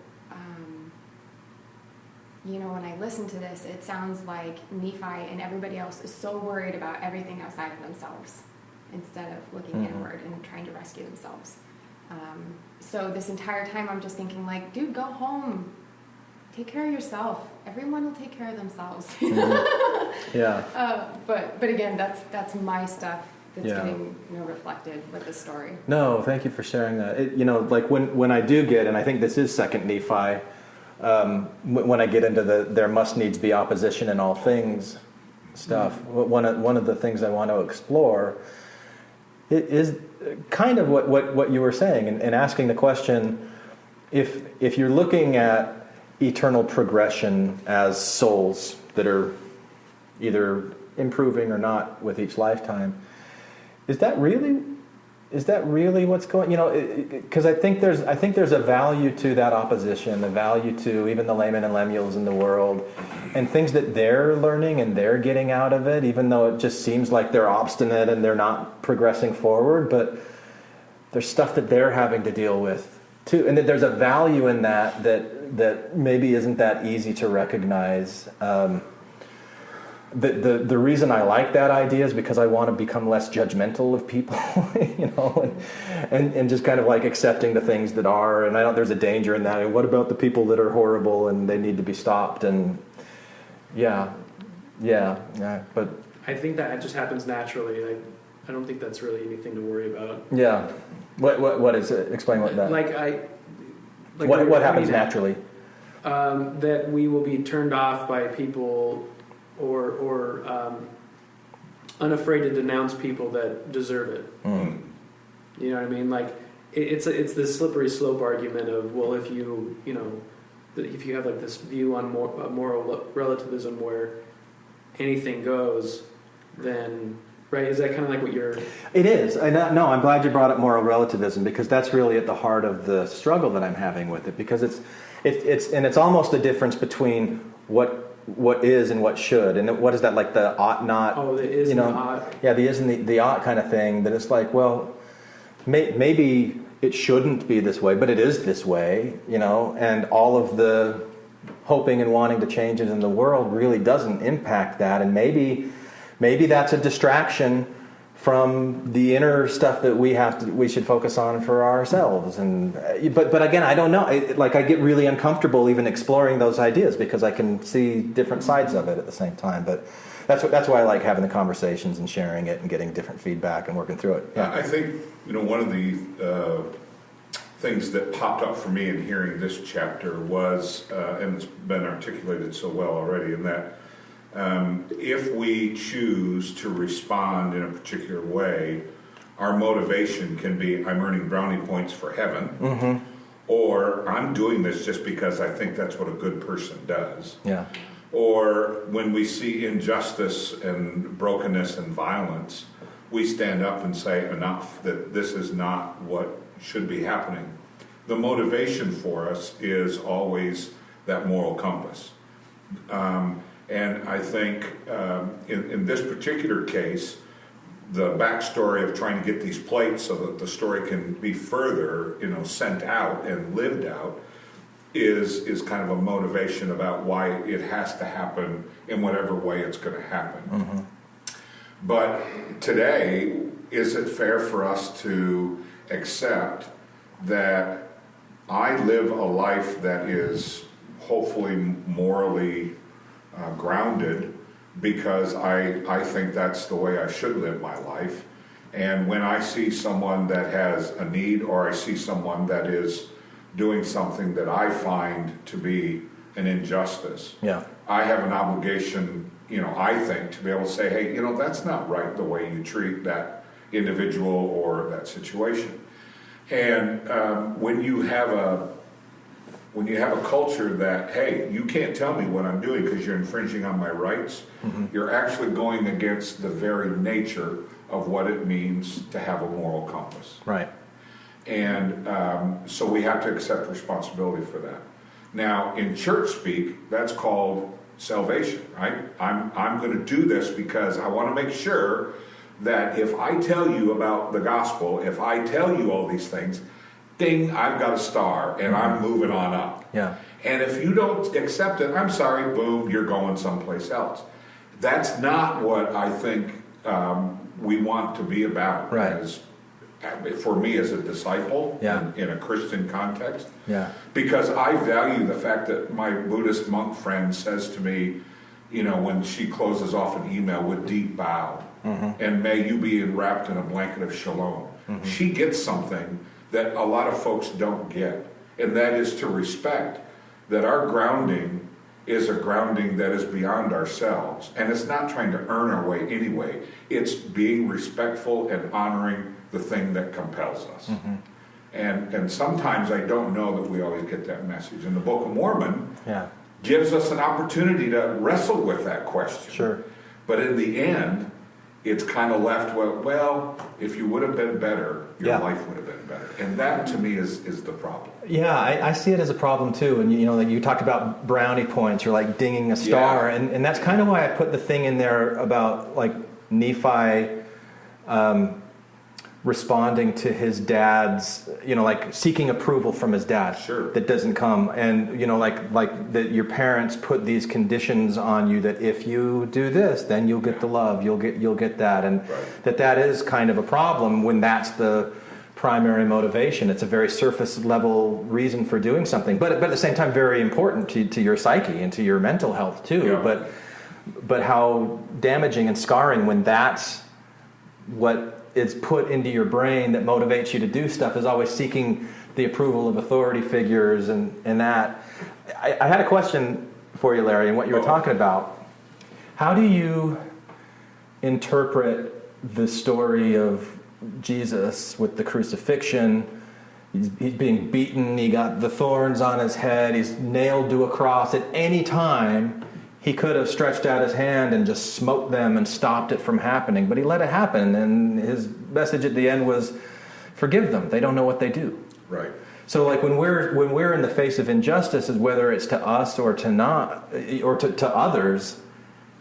when I listen to this, it sounds like Nephi and everybody else is so worried about everything outside of themselves instead of looking inward and trying to rescue themselves. So this entire time I'm just thinking like, dude, go home. Take care of yourself. Everyone will take care of themselves. Yeah. But again, that's my stuff that's getting reflected with the story. No, thank you for sharing that. Like when I do get, and I think this is second Nephi, when I get into there must needs be opposition in all things stuff, one of the things I want to explore is kind of what you were saying, and asking the question, if you're looking at eternal progression as souls that are either improving or not with each lifetime, is that really what's going? Because I think there's a value to that opposition, a value to even the Laman and Lemuels in the world, and things that they're learning and they're getting out of it, even though it just seems like they're obstinate and they're not progressing forward. But there's stuff that they're having to deal with too, and that there's a value in that maybe isn't that easy to recognize. The reason I like that idea is because I want to become less judgmental of people, and just kind of like accepting the things that are, and I know there's a danger in that. And what about the people that are horrible and they need to be stopped? And but I think that just happens naturally. I don't think that's really anything to worry about. Yeah. What is it? Explain what that. What happens naturally? That we will be turned off by people, or unafraid to denounce people that deserve it. You know what I mean? Like it's this slippery slope argument of, well, if you have like this view on moral relativism where anything goes, then right? Is that kind of like what you're? It is. No, I'm glad you brought up moral relativism, because that's really at the heart of the struggle that I'm having with it. Because it's almost a difference between what is and what should, and what is that, like the ought not? Oh, the is and the ought. Yeah, the is and the ought kind of thing. That it's like, well, maybe it shouldn't be this way, but it is this way, and all of the hoping and wanting to change it in the world really doesn't impact that, and maybe that's a distraction from the inner stuff that we should focus on for ourselves. And but again, I don't know. I get really uncomfortable even exploring those ideas, because I can see different sides of it at the same time. But that's why I like having the conversations and sharing it and getting different feedback and working through it. Yeah. I think one of the things that popped up for me in hearing this chapter was, and it's been articulated so well already, in that if we choose to respond in a particular way, our motivation can be, I'm earning brownie points for heaven, or I'm doing this just because I think that's what a good person does. Yeah. Or when we see injustice and brokenness and violence, we stand up and say enough, that this is not what should be happening. The motivation for us is always that moral compass. And I think in this particular case, the backstory of trying to get these plates so that the story can be further, sent out and lived out is kind of a motivation about why it has to happen in whatever way it's going to happen. Mm-hmm. But today, is it fair for us to accept that I live a life that is hopefully morally grounded because I think that's the way I should live my life? And when I see someone that has a need, or I see someone that is doing something that I find to be an injustice, I have an obligation, I think, to be able to say, hey, that's not right the way you treat that individual or that situation. And when you have a culture that, hey, you can't tell me what I'm doing because you're infringing on my rights, you're actually going against the very nature of what it means to have a moral compass. Right. And so we have to accept responsibility for that. Now, in church speak, that's called salvation, right? I'm going to do this because I want to make sure that if I tell you about the gospel, if I tell you all these things, ding, I've got a star, and I'm moving on up. Yeah. And if you don't accept it, I'm sorry, boom, you're going someplace else. That's not what I think we want to be about. Right. For me as a disciple in a Christian context. Yeah. Because I value the fact that my Buddhist monk friend says to me, when she closes off an email with deep bow, and may you be wrapped in a blanket of shalom. She gets something that a lot of folks don't get, and that is to respect that our grounding is a grounding that is beyond ourselves, and it's not trying to earn our way anyway. It's being respectful and honoring the thing that compels us. And sometimes I don't know that we always get that message. And the Book of Mormon gives us an opportunity to wrestle with that question. Sure. But in the end, it's kind of left with, well, if you would have been better, your life would have been better. And that, to me, is the problem. Yeah, I see it as a problem, too. And, like you talked about brownie points, you're like dinging a star. Yeah. And that's kind of why I put the thing in there about, like, Nephi responding to his dad's, like seeking approval from his dad. Sure. That doesn't come. And, like that your parents put these conditions on you that if you do this, then you'll get the love, you'll get that. And that is kind of a problem when that's the primary motivation. It's a very surface level reason for doing something, but at the same time very important to your psyche and to your mental health too. Yeah. But how damaging and scarring when that's what is put into your brain that motivates you to do stuff, is always seeking the approval of authority figures and that. I had a question for you, Larry, and what you were talking about. How do you interpret the story of Jesus with the crucifixion? He's being beaten, he got the thorns on his head, he's nailed to a cross. At any time, he could have stretched out his hand and just smote them and stopped it from happening, but he let it happen, and his message at the end was, forgive them, they don't know what they do. Right. So like when we're in the face of injustice, whether it's to us or to not, or to others,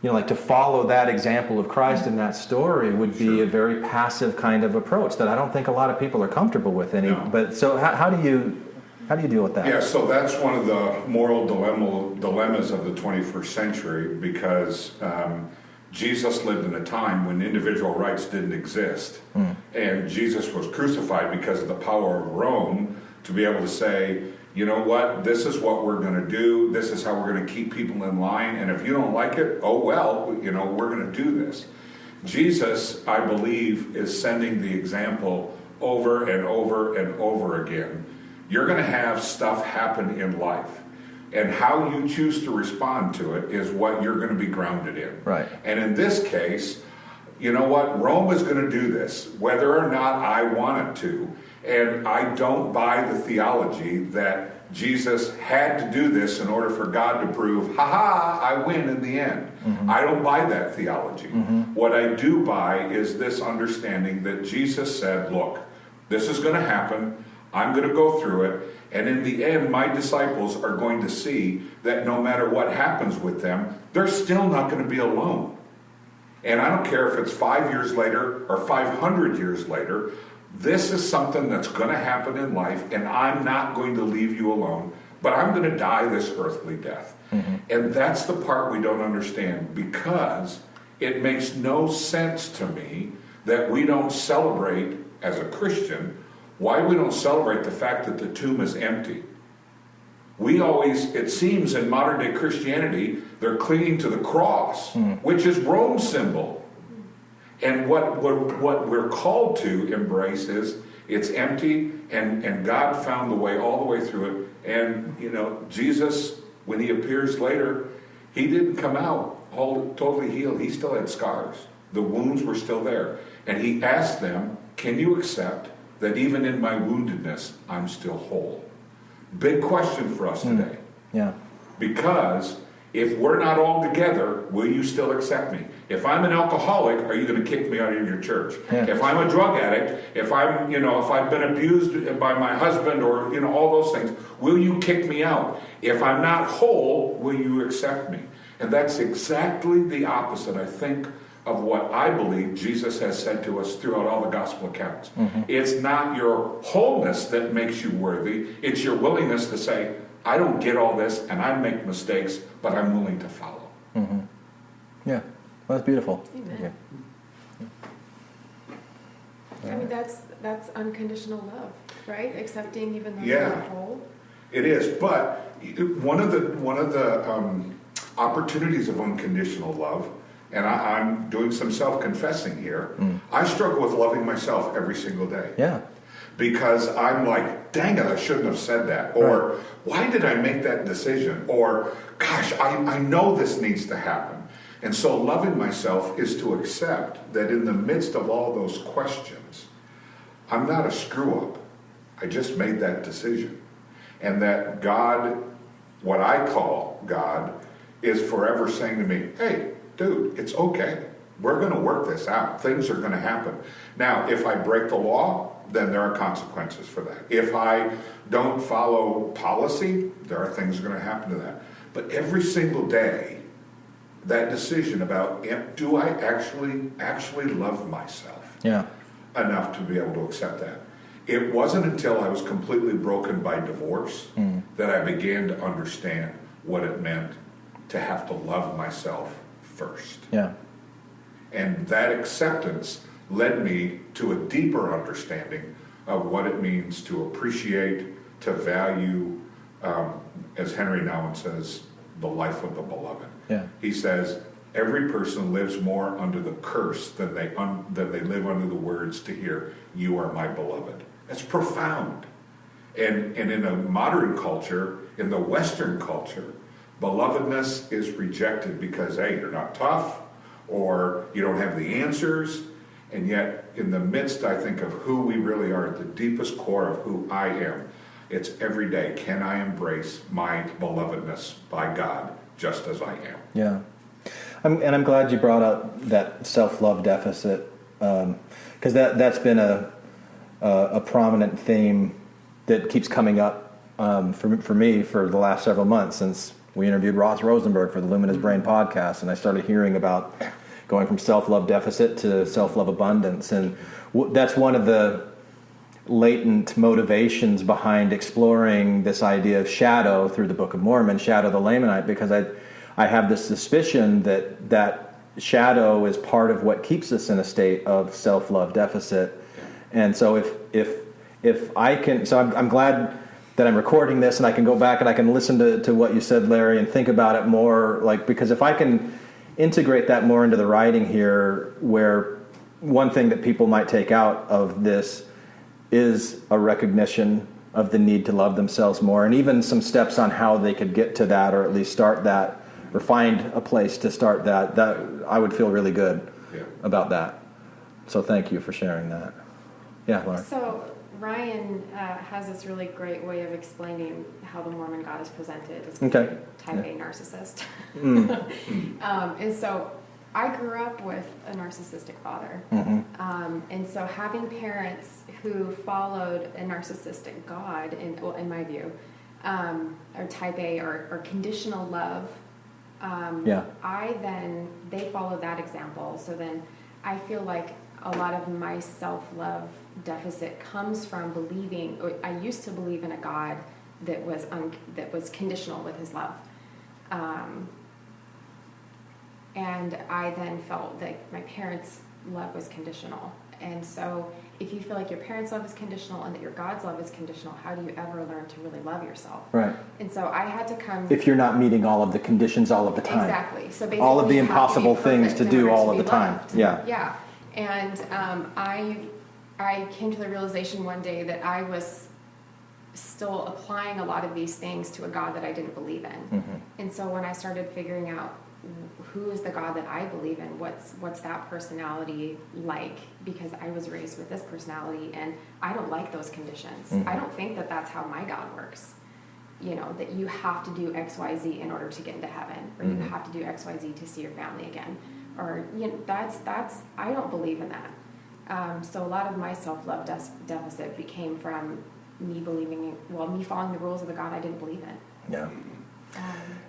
like to follow that example of Christ in that story would be a very passive kind of approach that I don't think a lot of people are comfortable with. But so how do you deal with that? Yeah, so that's one of the moral dilemmas of the 21st century, because Jesus lived in a time when individual rights didn't exist. And Jesus was crucified because of the power of Rome to be able to say, you know what, this is what we're going to do, this is how we're going to keep people in line, and if you don't like it, oh well, we're going to do this. Jesus, I believe, is sending the example over and over and over again. You're going to have stuff happen in life, and how you choose to respond to it is what you're going to be grounded in. Right. And in this case, you know what? Rome is going to do this, whether or not I want it to. And I don't buy the theology that Jesus had to do this in order for God to prove, I win in the end. I don't buy that theology. What I do buy is this understanding that Jesus said, look, this is going to happen. I'm going to go through it. And in the end, my disciples are going to see that no matter what happens with them, they're still not going to be alone. And I don't care if it's 5 years later or 500 years later, this is something that's going to happen in life, and I'm not going to leave you alone, but I'm going to die this earthly death. And that's the part we don't understand, because it makes no sense to me that we don't celebrate, as a Christian, why we don't celebrate the fact that the tomb is empty. We always, it seems in modern day Christianity, they're clinging to the cross, which is Rome's symbol. And what we're called to embrace is it's empty, and God found the way all the way through it. And, you know, Jesus, when he appears later, he didn't come out totally healed. He still had scars. The wounds were still there. And he asked them, can you accept that even in my woundedness, I'm still whole? Big question for us today. Yeah. Because if we're not all together, will you still accept me? If I'm an alcoholic, are you going to kick me out of your church? Yeah. If I'm a drug addict, if I've been abused by my husband, or, all those things, will you kick me out? If I'm not whole, will you accept me? And that's exactly the opposite, I think, of what I believe Jesus has said to us throughout all the gospel accounts. It's not your wholeness that makes you worthy. It's your willingness to say, I don't get all this, and I make mistakes, but I'm willing to follow. Yeah, well, that's beautiful. Amen. I mean, that's unconditional love, right? Accepting even though you're not whole. It is, but one of the opportunities of unconditional love, and I'm doing some self-confessing here, I struggle with loving myself every single day. Yeah. Because I'm like, dang it, I shouldn't have said that. Or, why did I make that decision? Or, gosh, I know this needs to happen. And so loving myself is to accept that in the midst of all those questions, I'm not a screw-up. I just made that decision. And that God, what I call God, is forever saying to me, hey, dude, it's okay. We're going to work this out. Things are going to happen. Now, if I break the law, then there are consequences for that. If I don't follow policy, there are things that are going to happen to that. But every single day, that decision about, do I actually love myself enough to be able to accept that? It wasn't until I was completely broken by divorce that I began to understand what it meant to have to love myself first. Yeah. And that acceptance led me to a deeper understanding of what it means to appreciate, to value, as Henry Nouwen says, the life of the beloved. Yeah. He says, every person lives more under the curse than they live under the words to hear, you are my beloved. That's profound. And in a modern culture, in the Western culture, belovedness is rejected because, hey, you're not tough, or you don't have the answers. And yet, in the midst, I think, of who we really are, at the deepest core of who I am, it's every day, can I embrace my belovedness by God just as I am? Yeah. I'm glad you brought up that self-love deficit, because that's been a prominent theme that keeps coming up for me for the last several months since we interviewed Ross Rosenberg for the Luminous Brain podcast, and I started hearing about going from self-love deficit to self-love abundance. And that's one of the latent motivations behind exploring this idea of shadow through the Book of Mormon, Shadow the Lamanite, because I have this suspicion that shadow is part of what keeps us in a state of self-love deficit. And so if I can, so I'm glad that I'm recording this and I can go back and I can listen to what you said, Larry, and think about it more, because if I can integrate that more into the writing here, where one thing that people might take out of this is a recognition of the need to love themselves more, and even some steps on how they could get to that, or at least start that, or find a place to start that I would feel really good about that. So thank you for sharing that. Yeah, Laura. So Ryan has this really great way of explaining how the Mormon God is presented as Okay. type A narcissist. Mm. And so I grew up with a narcissistic father. Mm-hmm. And so having parents who followed a narcissistic God, in my view, or type A or conditional love, they followed that example. So then I feel like a lot of my self-love deficit comes from believing, I used to believe in a God that was conditional with his love. And I then felt that my parents' love was conditional. And so if you feel like your parents' love is conditional and that your God's love is conditional, how do you ever learn to really love yourself? Right. And so I had to come... If you're not meeting all of the conditions all of the time. Exactly. So basically all of the you have to be impossible things to perfect in do order all to of the be time. loved. Yeah. Yeah. And I came to the realization one day that I was still applying a lot of these things to a God that I didn't believe in. Mm-hmm. And so when I started figuring out who is the God that I believe in, what's that personality like, because I was raised with this personality and I don't like those conditions. Mm-hmm. I don't think that that's how my God works. You know, that you have to do XYZ in order to get into heaven, or you have to do XYZ to see your family again, or that's I don't believe in that. So a lot of my self-love deficit became from me me following the rules of the God I didn't believe in. Yeah.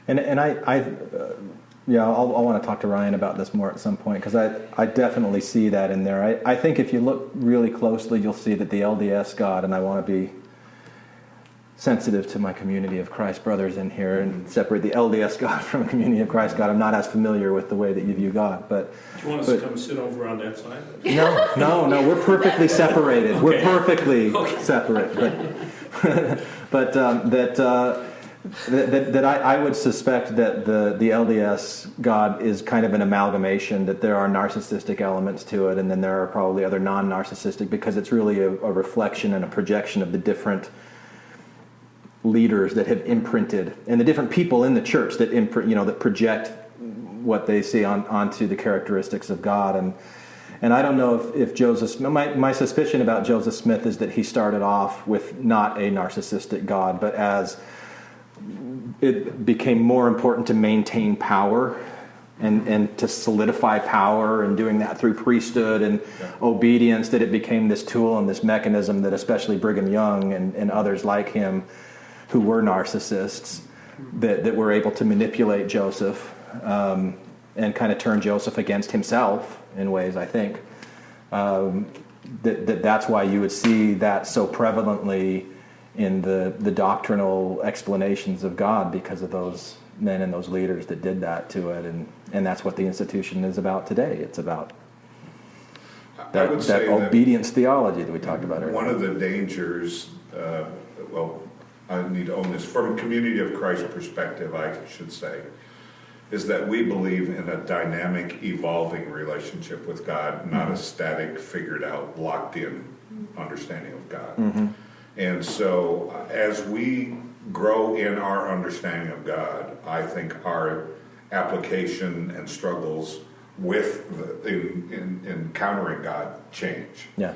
And I'll want to talk to Ryan about this more at some point, because I definitely see that in there. I think if you look really closely, you'll see that the LDS God, and I want to be sensitive to my Community of Christ brothers in here and separate the LDS God from Community of Christ God. I'm not as familiar with the way that you view God, but... Do you want us to come sit over on that side? No, we're perfectly separated. Okay. We're perfectly separate. But I would suspect that the LDS God is kind of an amalgamation, that there are narcissistic elements to it, and then there are probably other non-narcissistic, because it's really a reflection and a projection of the different leaders that have imprinted, and the different people in the church that that project what they see onto the characteristics of God. And I don't know if Joseph, my suspicion about Joseph Smith is that he started off with not a narcissistic God, but as it became more important to maintain power and to solidify power, and doing that through priesthood and obedience, that it became this tool and this mechanism that especially Brigham Young and others like him who were narcissists that were able to manipulate Joseph and kind of turn Joseph against himself in ways, I think. That's why you would see that so prevalently in the doctrinal explanations of God, because of those men and those leaders that did that to it. And that's what the institution is about today. It's about that obedience theology that we talked about earlier. One of the dangers, I need to own this, from a Community of Christ perspective, I should say, is that we believe in a dynamic, evolving relationship with God, not a static, figured out, locked in understanding of God. Mm-hmm. And so as we grow in our understanding of God, I think our application and struggles with in encountering God change. Yeah.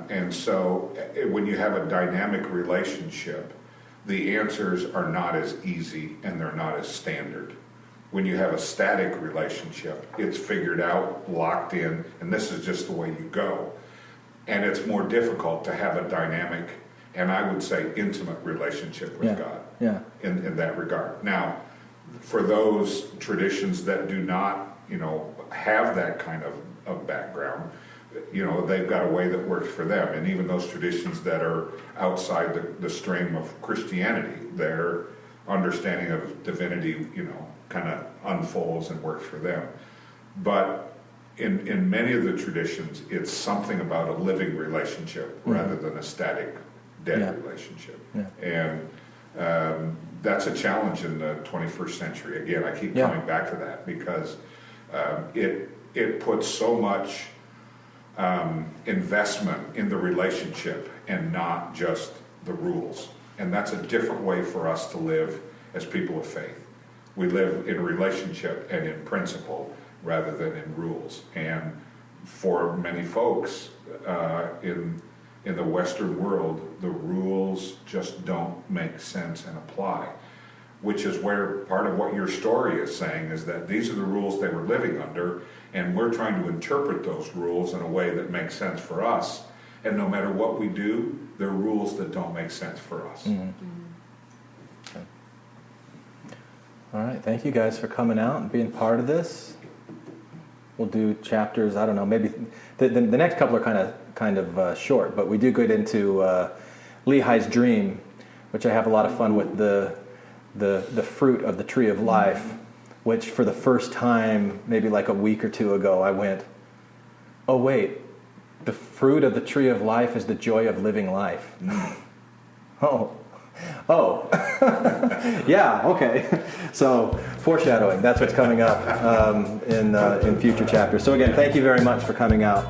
And so when you have a dynamic relationship, the answers are not as easy and they're not as standard. When you have a static relationship, it's figured out, locked in, and this is just the way you go. And it's more difficult to have a dynamic, and I would say intimate relationship with God in that regard. Now, for those traditions that do not, have that kind of background, they've got a way that works for them. And even those traditions that are outside the stream of Christianity, their understanding of divinity, kind of unfolds and works for them. But in many of the traditions, it's something about a living relationship rather than a static, dead relationship. Yeah. And that's a challenge in the 21st century. Again, I keep coming back to that because it puts so much investment in the relationship and not just the rules. And that's a different way for us to live as people of faith. We live in relationship and in principle rather than in rules. And for many folks in in the Western world, the rules just don't make sense and apply. Which is where part of what your story is saying is that these are the rules they were living under, and we're trying to interpret those rules in a way that makes sense for us. And no matter what we do, there are rules that don't make sense for us. Mm-hmm. Okay. All right, thank you guys for coming out and being part of this. We'll do chapters, I don't know, maybe the next couple are kind of short, but we do get into Lehi's dream, which I have a lot of fun with the fruit of the tree of life, which for the first time, maybe like a week or two ago, I went, oh wait, the fruit of the tree of life is the joy of living life. Oh, yeah, okay. So foreshadowing, that's what's coming up in future chapters. So again, thank you very much for coming out.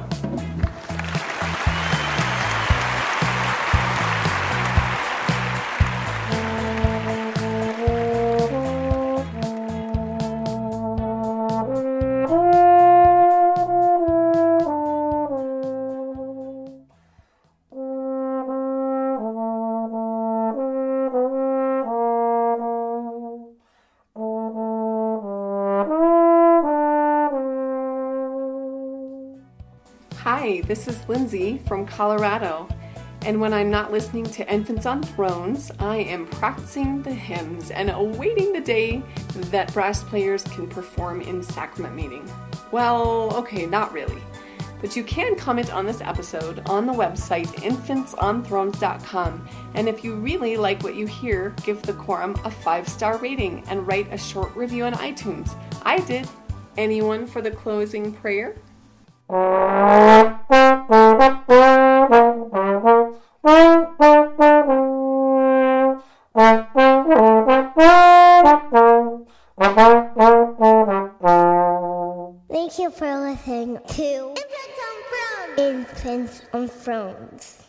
Hi, this is Lindsay from Colorado, and when I'm not listening to Infants on Thrones, I am practicing the hymns and awaiting the day that brass players can perform in sacrament meeting. Well, okay, not really. But you can comment on this episode on the website infantsonthrones.com, and if you really like what you hear, give the quorum a 5-star rating and write a short review on iTunes. I did. Anyone for the closing prayer? Thank you for listening to Infants on Thrones.